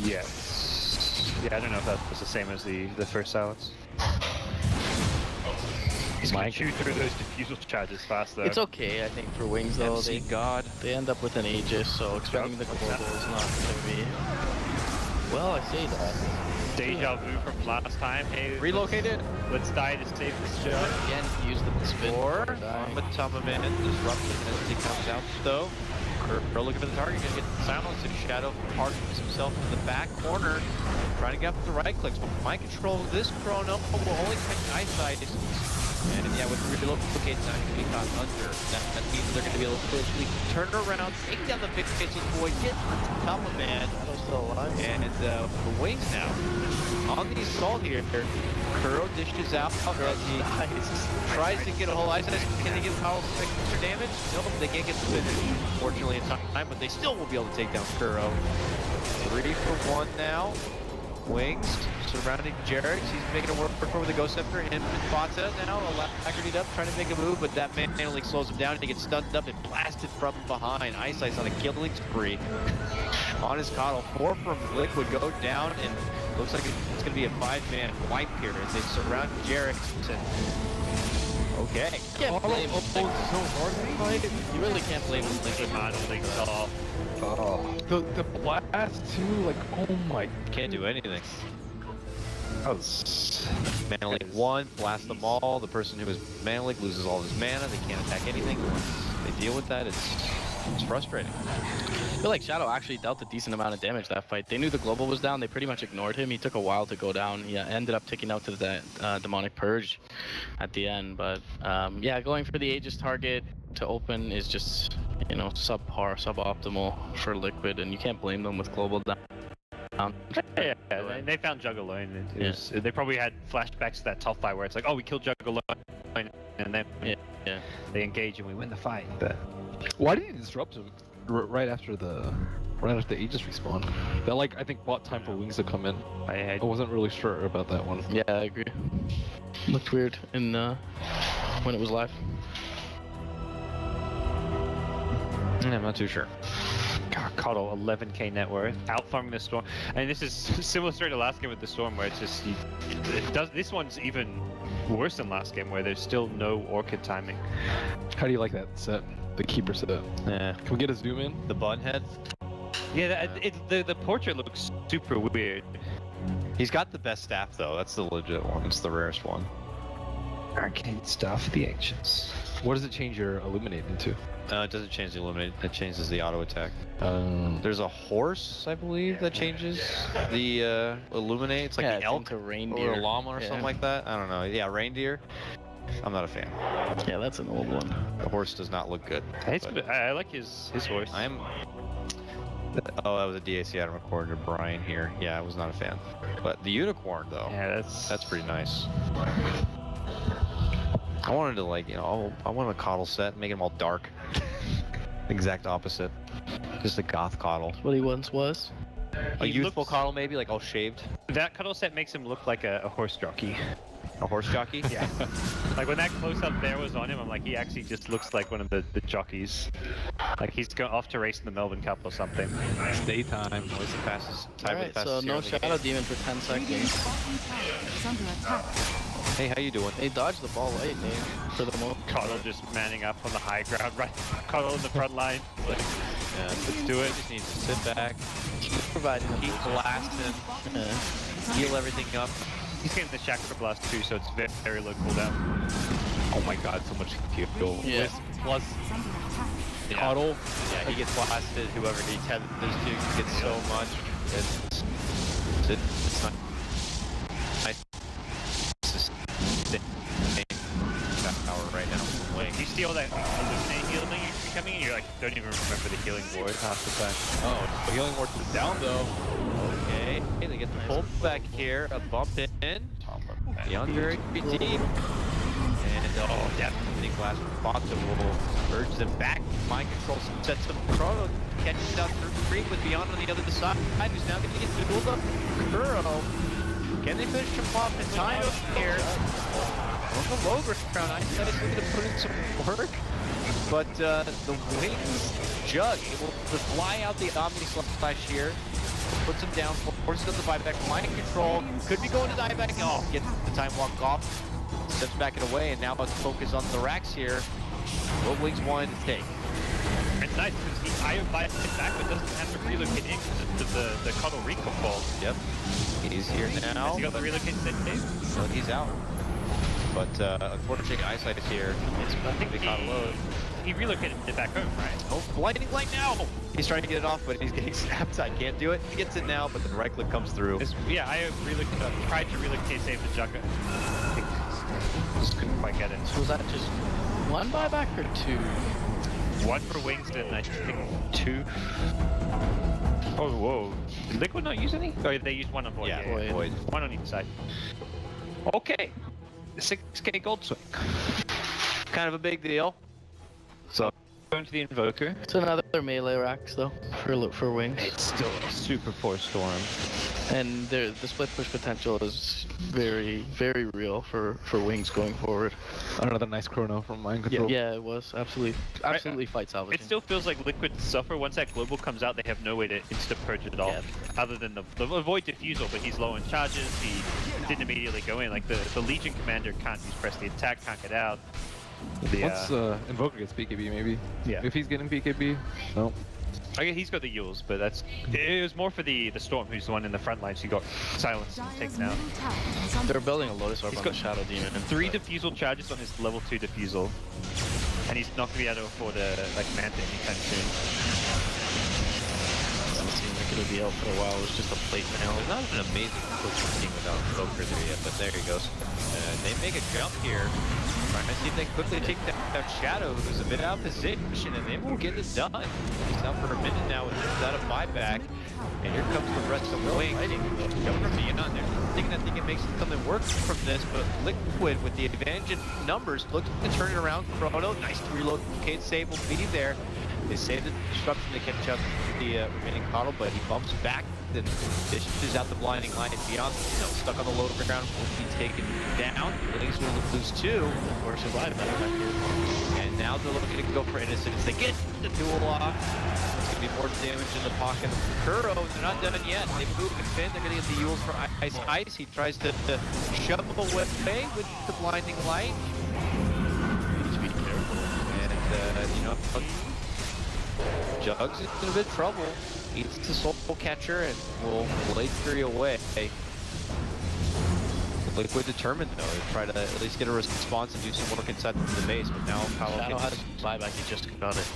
Yes. Yeah, I don't know if that was the same as the first silence. He's gonna Mike. chew through those diffusal charges fast though. It's okay, I think, for Wings though. MC God. They end up with an Aegis, so expecting the global is not gonna be. Well, I say that. Deja vu from last time. Hey, Relocated. let's die to save this show. Again, use the spin Or before dying. on the top of it, disruption as he comes out though. Kuro looking for the target, gonna get silenced, and Shadow parks himself in the back corner, trying to get up with the right clicks. But mind control, this Chrono will only catch eyesight. And yeah, with relocate, it's not going to be caught under. That means they're going to be able to quickly turn around, take down the big pitches, boy, get on top of man. Shadow's still alive. And the wings now. On the assault here, Kuro dishes out as he tries to get a whole eyesight. Can they get powerful extra damage? Nope, they can't get the finish, fortunately, in time, but they still will be able to take down Kuro. 3 for 1 now. Wings surrounding Jarrett. He's making a work for the Ghost Scepter. Him and Fata now agreed up, trying to make a move, but that man only slows him down and he gets stunned up and blasted from behind. Eyesight's on a killing spree on his Coddle. 4 from Liquid go down, and looks like it's going to be a 5-man wipe here as they surround Jarrett. Okay. Can't blame him. so hard. You really can't blame him. Liquid modeling off. The blast too, like, oh my. Can't do anything. That was... Mana League 1, blast them all. The person who is Mana League loses all his mana. They can't attack anything. Once they deal with that, it's frustrating. I feel like Shadow actually dealt a decent amount of damage that fight. They knew the global was down. They pretty much ignored him. He took a while to go down. He ended up taking out to the demonic purge at the end. But yeah, going for the Aegis target to open is just, you know, suboptimal for Liquid, and you can't blame them with global down. Yeah, they found Jug alone. They probably had flashbacks to that top fight where it's like, oh, we killed Jug alone, and then they engage and we win the fight. But Why did he disrupt him right after the Aegis respawn? That, like, I think bought time for Wings to come in. I wasn't really sure about that one. Yeah, I agree. Looked weird in when it was live. I'm not too sure. God, Coddle, 11k net worth, outfarming the Storm. And this is similar story to last game with the Storm, where it's just, this one's even worse than last game, where there's still no Orchid timing. How do you like that set? The Keeper set. Yeah. Can we get a zoom in? The bun head. Yeah, the portrait looks super weird. He's got the best staff though. That's the legit one. It's the rarest one. Arcane stuff, the ancients. What does it change your Illuminate into? It doesn't change the Illuminate. It changes the auto attack. There's a horse, I believe, that changes the Illuminate. It's like Yeah, the it's elk into reindeer. or a llama or something like that. I don't know. Yeah, reindeer. I'm not a fan. Yeah, that's an old one. The horse does not look good. I like his voice. I am. Oh, that was a DAC Adam recorder, Brian here. Yeah, I was not a fan. But the unicorn though. Yeah, that's pretty nice. I wanted to, like, you know, I wanted a Coddle set, make them all dark. Exact opposite. Just a goth Coddle. What he once was. A youthful Coddle maybe, like all shaved. That Cuddle set makes him look like a horse jockey. A horse jockey? Yeah. Like when that close-up there was on him, I'm like, he actually just looks like one of the jockeys. Like he's going off to race in the Melbourne Cup or something. It's daytime. Always the fastest. Time Alright, with the so fastest no hero in the Shadow game. Demon for 10 Radiant's seconds. bottom tower is under attack. Hey, how you doing? They dodged the ball late, man, for the most. Coddle just manning up on the high ground, right? Coddle in the front line. Like, Yeah, let's do it. Just needs to sit back, Providing keep blasting, heal everything up. He's getting the Chakra Blast too, so it's very, very low cooldown. Oh my god, so much kill. Yeah. Wisp plus Is under attack. Yeah. Coddle. Yeah, he gets blasted. Whoever he tethers to gets so much. It's not nice. That power right now. Wing. You see all that Illuminate healing coming in, you're like, don't even remember the healing ward half the time. Oh, the healing ward is down though. Okay, they get the pull back here. A bump in. Beyond very deep. And oh, definitely Glass Fata will urge them back. Mind control sets them. Chrono catches down through Creek with Beyond on the other side. Who's now going to get dueled up. Kuro. Can they finish him off in time here? On the low ground, I said it's going to put in some work. But the Wings Jug able to fly out the Omni Slash here. Puts him down, forces up the buyback. Mind control. Could be going to dieback. Oh, gets the time walk off. Steps back and away, and now let's focus on the racks here. What Wings wanted to take. It's nice because he IO buys it back, but doesn't have to relocate in because the Cuddle recall fall. Yep. He's here now. Has he got the relocate set Dave? So he's out. But unfortunately, eyesight is here. It's I think they caught low. he relocated it back home, right? Oh, blinding light now! He's trying to get it off, but he's getting snapped. I can't do it. He gets it now, but the right click comes through. Yeah, I tried to relocate save the Jugger. I think just couldn't quite get it. So was that just one buyback or two? One for Wings and I think 2. Oh, whoa. Did Liquid not use any? Oh, they used one on Void. Yeah, Void. One on each side. Okay. 6k gold swing. Kind of a big deal. So, going to the Invoker. It's another melee racks though for Wings. It's still a super poor Storm. And the split push potential is very, very real for Wings going forward. Another nice chrono from Mind Control. Yeah, it was absolutely fight salvaging. It still feels like Liquid suffer. Once that global comes out, they have no way to insta-purge it all. Yeah. Other than the Void Diffusal, but he's low on charges, he didn't immediately go in. Like the Legion Commander can't use press the attack, can't get out. Once Invoker gets BKB, maybe. Yeah. If he's getting BKB, no. I guess he's got the Yules, but it was more for the Storm, who's the one in the front line, so he got silenced and taken out. They're building a Lotus Orb He's on got the Shadow Demon. 3 Diffusal charges on his level 2 Diffusal, and he's not going to be able to afford a Manta anytime soon. Doesn't seem like it'll be out for a while. It was just a plate mail. There's not an amazing push team without Invoker there yet, but there he goes. They make a jump here. Trying to see if they quickly take that Shadow, who's a bit out of position, and they will get it done. He's out for a minute now without a buyback. And here comes the rest of Wings. Governor being on there. Thinking that they can make something work from this, but Liquid, with the advantage in numbers, looks to turn it around. Chrono, nice to relocate save will be there. They save the disruption to catch up with the remaining Coddle, but he bumps back and dishes out the blinding light. Beyond, stuck on the low ground, will be taken down. Wings will lose 2. Or survive that back here. And now they're looking to go for Innocence. They get the duel off. It's going to be more damage in the pocket of Kuro. They're not done yet. They move and fin. They're going to get the Yules for Ice. He tries to shove them away with the blinding light. Need to be careful. And, Jugs is in a bit of trouble. Eats the Soul Catcher and will Blade Fury away. Liquid determined though to try to at least get a response and do some work inside the base, but now Shadow has buyback, he just got it.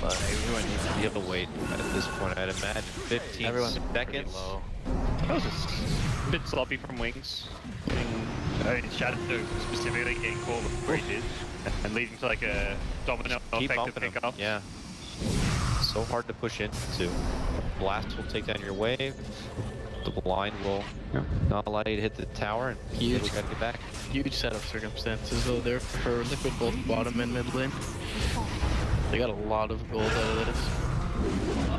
But everyone needs to be able to wait at this point. I'd imagine 15 seconds. Low. That was a bit sloppy from Wings. Shadow specifically getting called where he did, and leading to like a domino Keep effect to bumping pick him. up. Yeah. So hard to push into. Blast will take down your wave. The blind will not allow you to hit the tower, and Huge. we gotta get back. Huge set of circumstances though there for Liquid, both bottom and mid lane. They got a lot of gold out of this.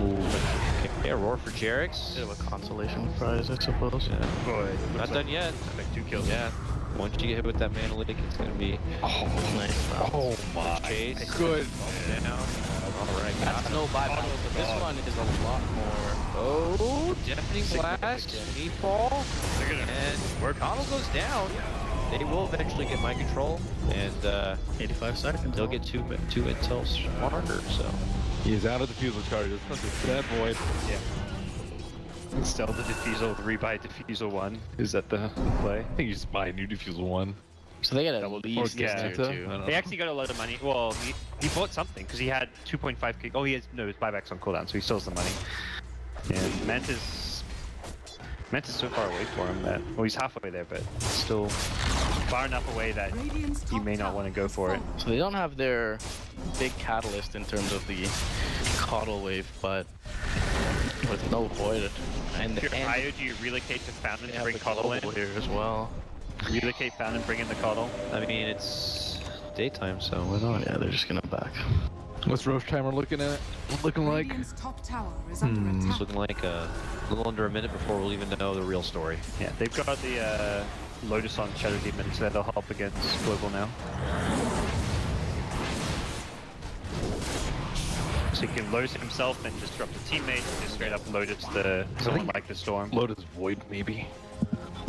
Ooh. Okay, roar for Jerix. Bit of a consolation prize, I suppose. Yeah. Boy, Not done yet. like 2 kills. Yeah. Once you get hit with that mana leak, it's gonna be Nice. Oh my. chase. Good. Down. Alright, That's no buyback, but this one is a lot more. Oh, deafening blast, meatball, They're gonna and Connell goes down. They will eventually get mind control, and 85 seconds. they'll get two intel smarter. So He's out of the Fusel charges. That's a bad boy. Yeah. Still the Diffusal, rebuy Diffusal 1 is at the play. I think you just buy a new Diffusal 1. So they got at Double least this Organa. tier I too. don't He know. actually got a lot of money. Well, he bought something because he had 2.5k. Oh, he has no, his buyback's on cooldown, so he still has the money. And Manta's so far away for him that well, he's halfway there, but still far enough away that he may not want to go for it. So they don't have their big catalyst in terms of the Coddle wave, but with no void and If you're and IO, do you relocate to Fountain they to have bring the Coddle in? global here as well. Relocate Fountain, bring in the Coddle. I mean, it's daytime, so why not? Yeah, they're just gonna back. What's Roche Timer looking at? Looking like? Radiant's top tower is under It's attack. looking like a little under a minute before we'll even know the real story. Yeah, they've got the Lotus on Shadow Demon, so they'll help against Global now. So he can Lotus himself and disrupt the teammate, and just straight up Lotus someone like the Storm. Lotus Void, maybe.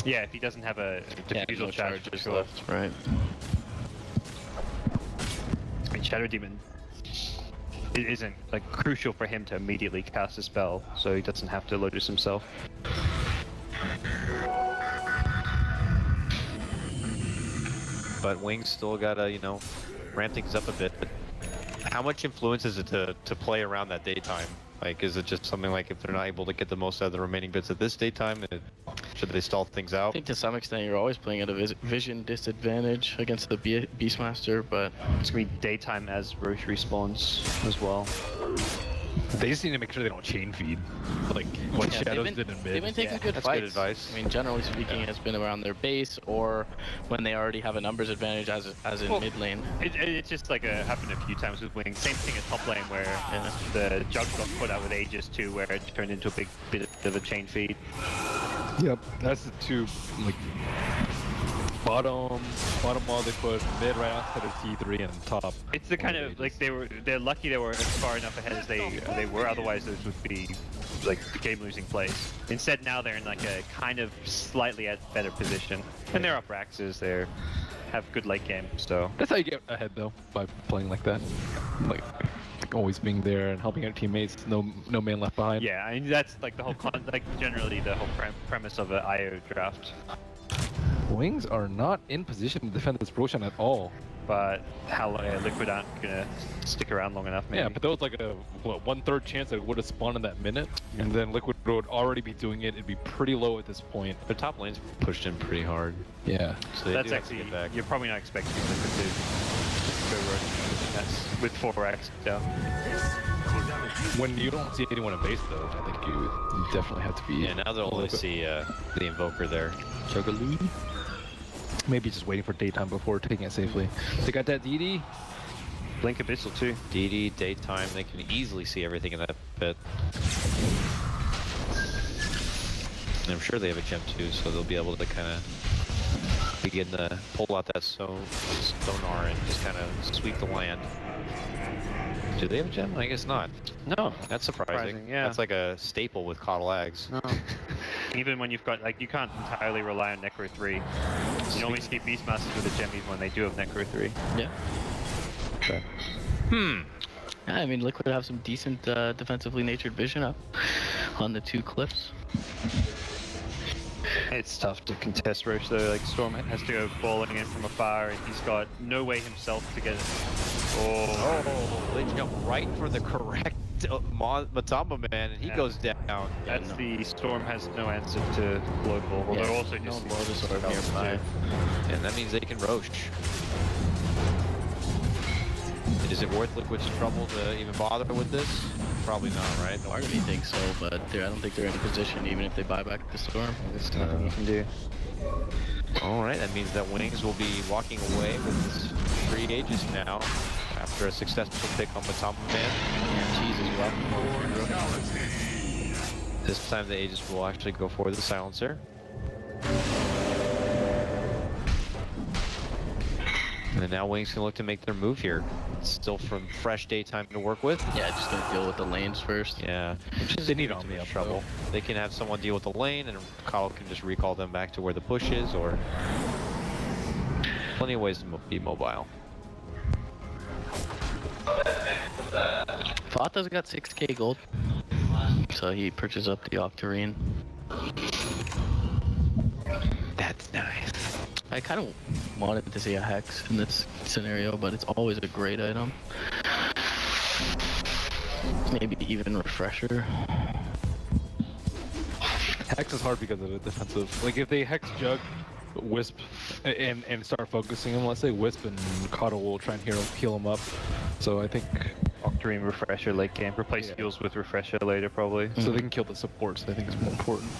Yeah, if he doesn't have a Yeah, Diffusal no charge, charges sure. left, right? I mean, Shadow Demon, it isn't like crucial for him to immediately cast a spell, so he doesn't have to Lotus himself. But Wings still gotta, ramp things up a bit. But How much influence is it to play around that daytime? Like, is it just something like if they're not able to get the most out of the remaining bits at this daytime, should they stall things I out? think to some extent you're always playing at a vision disadvantage against the Beastmaster, but It's gonna be daytime as Roche respawns as well. They just need to make sure they don't chain feed, like what yeah, Shadows did in they've been mid. taking Yeah, good that's fights. good advice. I mean, generally speaking, it's been around their base or when they already have a numbers advantage, as in Well, mid lane. It's just like happened a few times with Wing. Same thing at top lane where the Jug got put out with Aegis too, where it turned into a big bit of a chain feed. Yep, that's the two like bottom wall they put mid right outside of T3 and top. It's the kind of like they're lucky they were as far enough ahead as they were. Otherwise, those would be like game losing plays. Instead, now they're in like a kind of slightly better position, and they're up Raxes. They have good late game. So That's how you get ahead though, by playing like that. Like always being there and helping your teammates, no man left behind. yeah, I mean that's like the whole like generally the whole premise of an IO draft. Wings are not in position to defend this Roshan at all. But how long Liquid aren't gonna stick around long enough, maybe. Yeah, but there was like a 1/3 chance that it would have spawned in that minute, and then Liquid would already be doing it. It'd be pretty low at this point. Their top lane's pushed in pretty hard, Yeah. so they That's do have to actually get back. you're probably not expecting Liquid to go rogue. That's with 4x down. When you don't see anyone in base though, I think you definitely have to be. Yeah, now they'll a only little bit- see the Invoker there. Juggly. Maybe just waiting for daytime before taking it safely. They got that DD. Blink Abyssal too. DD, daytime, they can easily see everything in that pit. And I'm sure they have a gem too, so they'll be able to kind of begin to pull out that sonar and just kind of sweep the land. Do they have a gem? I guess not. No, That's surprising. Surprising, yeah. That's like a staple with Coddle Ags. no. Even when you've got like you can't entirely rely on Necro 3. You normally skip Beastmasters with a gem even when they do have Necro 3. Yeah. So. Hmm. Yeah, I mean, Liquid have some decent defensively natured vision up on the two cliffs. It's tough to contest Roche though, like Storm has to go balling in from afar and he's got no way himself to get it. Oh, they jump right for the correct Matamba man, and he Yeah. goes down. That's the Storm has no answer to Global, although Yeah, also no just Lotus or helps nearby. too. And that means they can Roche. Is it worth Liquid's trouble to even bother with this? Probably not, right? Part of me thinks so, but I don't think they're in a position even if they buy back the Storm. There's nothing you can do. Alright, that means that Wings will be walking away with this free Aegis now after a successful pick on Matamba man. Cheese as well. This time the Aegis will actually go for the silencer. And now Wings can look to make their move here. It's still from fresh daytime to work with. Yeah, just gonna deal with the lanes first. Yeah, They need Omni up trouble. They can have someone deal with the lane, and Kyle can just recall them back to where the push is, or plenty of ways to be mobile. Fata's got 6k gold, so he purchases up the Octarine. That's nice. I kind of wanted to see a Hex in this scenario, but it's always a great item. Maybe even Refresher. Hex is hard because of the defensive. Like if they Hex Jug, Wisp, and start focusing him, let's say Wisp and Coddle will try and heal him up. So I think Octarine Refresher late game. Replace Yeah. heals with Refresher later probably. so they can kill the supports. I think is more important.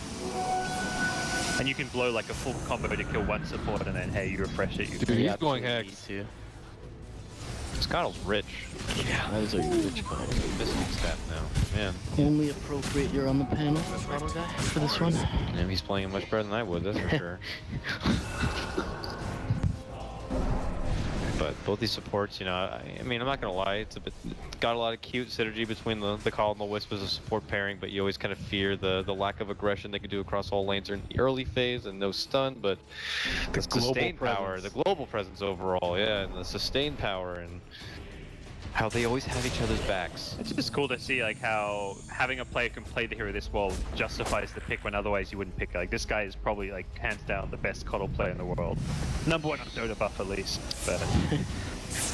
And you can blow like a full combo to kill one support and then hey, you refresh it. You Dude, he's Yeah, going absolutely Hex. need Scottle's rich. Yeah, that is a rich call. Missing stat now. Man, Only appropriate you're on the panel, Bottle guy, for this one. and he's playing much better than I would, that's for sure. But both these supports, you know, I mean, I'm not gonna lie, it's got a lot of cute synergy between the Call and the Wisp as a support pairing, but you always kind of fear the lack of aggression they can do across all lanes in the early phase and no stun, but the global sustained power, presence. the global presence overall, yeah, and the sustained power and how they always have each other's backs. It's just cool to see like how having a player can play the hero this well justifies the pick when otherwise you wouldn't pick. Like this guy is probably like hands down the best Coddle player in the world. #1 on Dota buff at least, but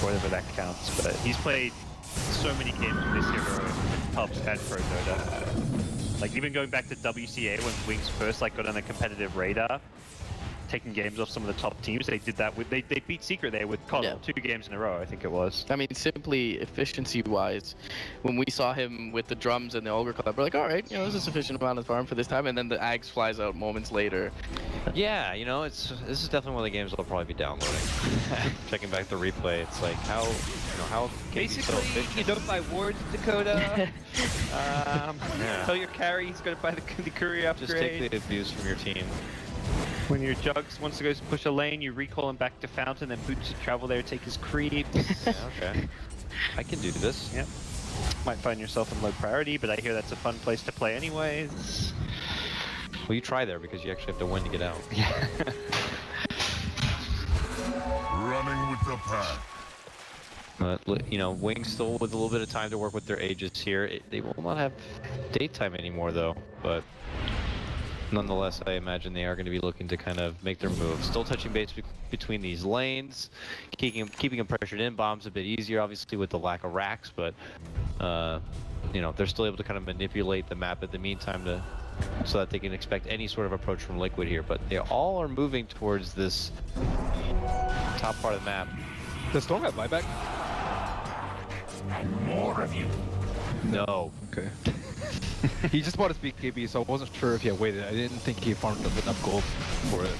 whatever that counts. But he's played so many games with this hero in pubs and pro Dota. Like even going back to WCA when Wings first like got on the competitive radar, taking games off some of the top teams, they did that with they beat Secret there with Coddle 2 games in a row, I think it was. I mean, simply efficiency-wise, when we saw him with the drums and the Ogre Club, we're like, all right, you know, this is a sufficient amount of farm for this time, and then the Ags flies out moments later. Yeah, you know, this is definitely one of the games I'll probably be downloading. Checking back the replay, it's like how can you be so Basically, efficient? you don't buy wards, Dakota. Yeah. Tell your carry he's gonna buy the courier upgrade. Just take the abuse from your team. When your Jugs wants to go push a lane, you recall him back to Fountain, then Boots to travel there, take his creep. Yeah, okay. I can do this. Yep. Might find yourself in low priority, but I hear that's a fun place to play anyways. Well, you try there because you actually have to win to get out. Yeah. Running with the pack. But, you know, Wings still with a little bit of time to work with their ages here. They will not have daytime anymore, though. But nonetheless, I imagine they are going to be looking to kind of make their move. Still touching base between these lanes, keeping them pressured in. Bombs a bit easier, obviously, with the lack of racks. But, you know, they're still able to kind of manipulate the map at the meantime so that they can expect any sort of approach from Liquid here. But they all are moving towards this top part of the map. Does Storm have buyback? More of you. No. Okay. He just bought his BKB, so I wasn't sure if he had waited. I didn't think he farmed enough gold for it.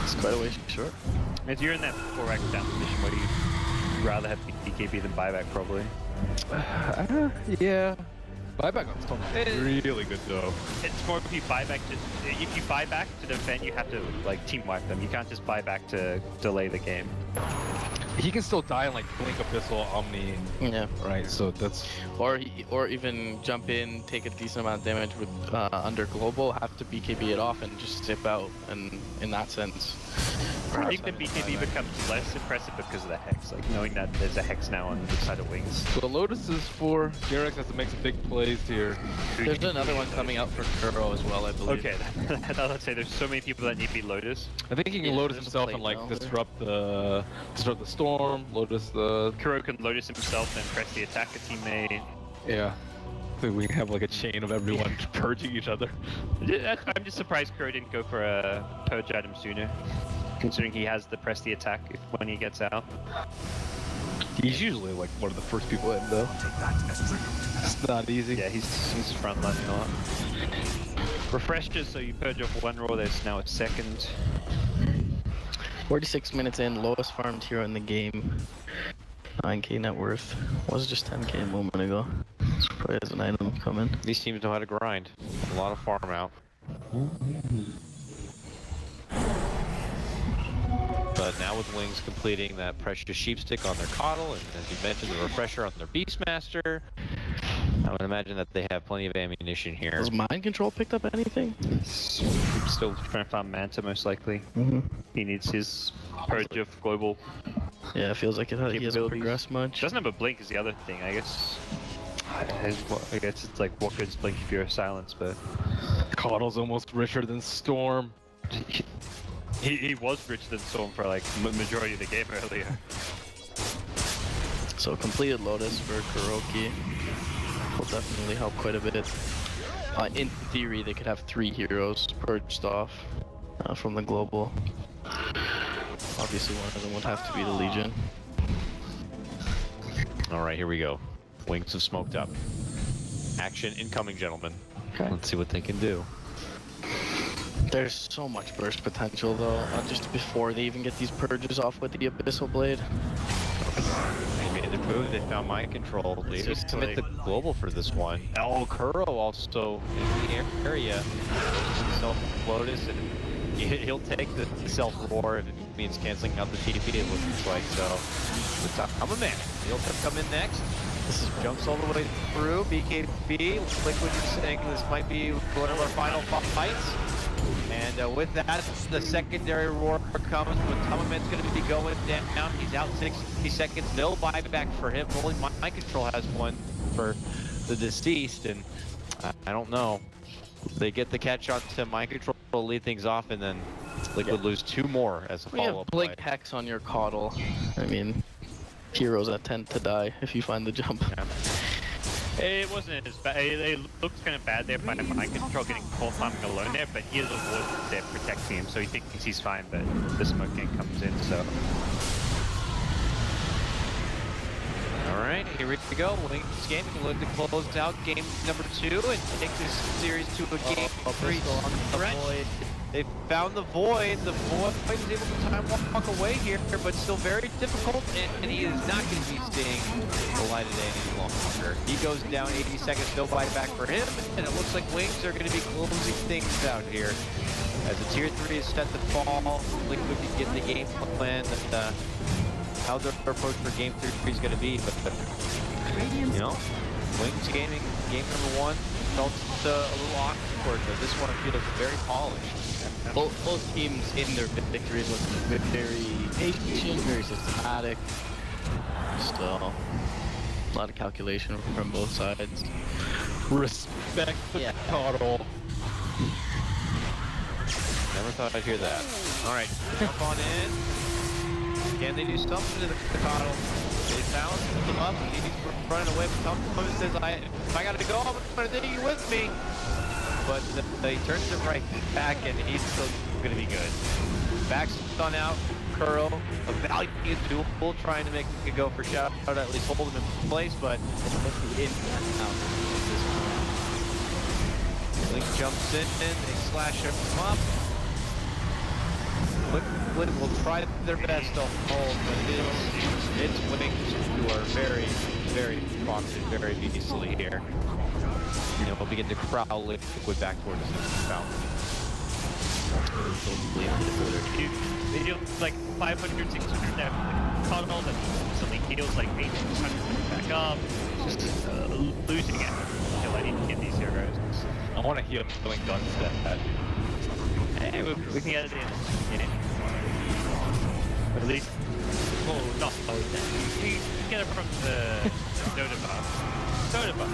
It's quite a way short. If you're in that 4x down position, where you'd rather have BKB than buyback, probably. Yeah. Buyback on Storm is really good though. It's more if you buy back to defend, you have to like team wipe them. You can't just buy back to delay the game. He can still die in like Blink, Abyssal, Omni, Yeah. right? So that's Or even jump in, take a decent amount of damage with under global, have to BKB it off and just zip out. And in that sense, I think the BKB becomes less impressive because of the Hex, like knowing that there's a Hex now on the side of Wings. so the Lotus is for Jarex has to make some big plays here. there's another one coming out for Kuro as well, I believe. Okay, let's say there's so many people that need to be Lotus. I think he can Yeah, Lotus there's a himself plate and like now there. disrupt the storm, Lotus the Kuro can Lotus himself and press the attack a teammate. yeah. So we can have like a chain of everyone purging each other. I'm just surprised Kuro didn't go for a purge item sooner, considering he has the press the attack when he gets out. He's usually like one of the first people in though. It's not easy. Yeah, he's frontlining a lot. Refreshes, so you purge off one roll, there's now a second. 46 minutes in, lowest farmed hero in the game. 9k net worth. Was just 10k a moment ago. This probably has an item coming. These teams know how to grind. A lot of farm out. But now with Wings completing that precious sheepstick on their Coddle, and as you mentioned, the refresher on their Beastmaster, I would imagine that they have plenty of ammunition here. Has Mind Control picked up anything? Still trying to farm Manta, most likely. He needs his purge of global. Yeah, it feels like he hasn't Capabilities. progressed much. Doesn't have a blink is the other thing, I guess. I guess it's like what good's blink if you're silence, but Coddle's almost richer than Storm. he was richer than Storm for like majority of the game earlier. So completed Lotus for Kuroki will definitely help quite a bit. In theory, they could have 3 heroes purged off from the global. Obviously, one of them would have to be the Legion. All right, here we go. Wings have smoked up. Action incoming, gentlemen. Okay. Let's see what they can do. There's so much burst potential, though, just before they even get these purges off with the Abyssal Blade. They made their move. They found mind control. They just just commit the like- global for this one. Oh, Kuro also in the area. Self Lotus, and he'll take the self roar if it means canceling out the TP. It looks like so. The top come in. He'll come in next. This is jumps all the way through. BKB. Liquid is saying this might be one of our final fights. And with that, the secondary roar comes, but Tumaman's going to be going down. He's out 60 seconds. No buyback for him. Only Mind Control has one for the deceased, and I don't know. They get the catch on to Mind Control to lead things off, and then Liquid lose 2 more as a We have follow-up Blink play. Hex on your Coddle. I mean, heroes that tend to die if you find the jump. It wasn't as bad. It looked kind of bad there by mind control getting caught farming alone there, but he has a ward there protecting him, so he thinks he's fine, but the smoke gang comes in, so. Alright, here we go. Wings Gaming look to close out game number 2 and take this series to a game 3 stretch. They found the Void. The Void is able to time walk away here, but still very difficult, and he is not going to be staying alive today any longer. He goes down 80 seconds, no buyback for him, and it looks like Wings are going to be closing things out here. As the tier 3 is set to fall, Liquid can get the game plan that how their approach for game 3 is going to be, but you know, Wings Gaming, game number 1 felt a little awkward, but this one feels very polished. Both teams in their victories look very patient, very systematic. So, a lot of calculation from both sides. Respect the total. Never thought I'd hear that. Alright, jump on in. Can they do something to the Coddle? They balance them up, and he's running away, but Tom says, if I gotta go, I'm gonna take you with me. But he turns it right back, and he's still gonna be good. Backs on out, Curl, a valiant duel, trying to make it go for shout, at least hold him in place, but in Link jumps in, they slash him up. Liquid will try their best to hold, but it's Wings who are very, very promising, very beastly here. You know, we'll begin to crowd Liquid back towards the fountain. They deal like 500, 600 damage. Cardinal that instantly heals like 800 back up. Just losing it. I need to get these heroes. I want to heal killing guns that. Hey, we can get it in. Yeah. At least, oh, not you can get it from the DOTA buff. DOTA buff.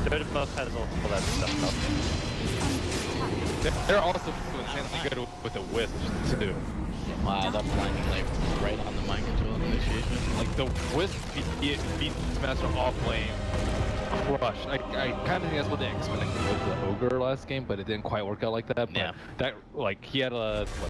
DOTA buff has all that stuff up. They're also insanely good with the Wisp too. Wow, that blinding like right on the mind control initiation. Like the Wisp beat Master off lane. Crush. I kind of think that's what they expected with the Ogre last game, but it didn't quite work out like that. But Yeah. that, like, he had a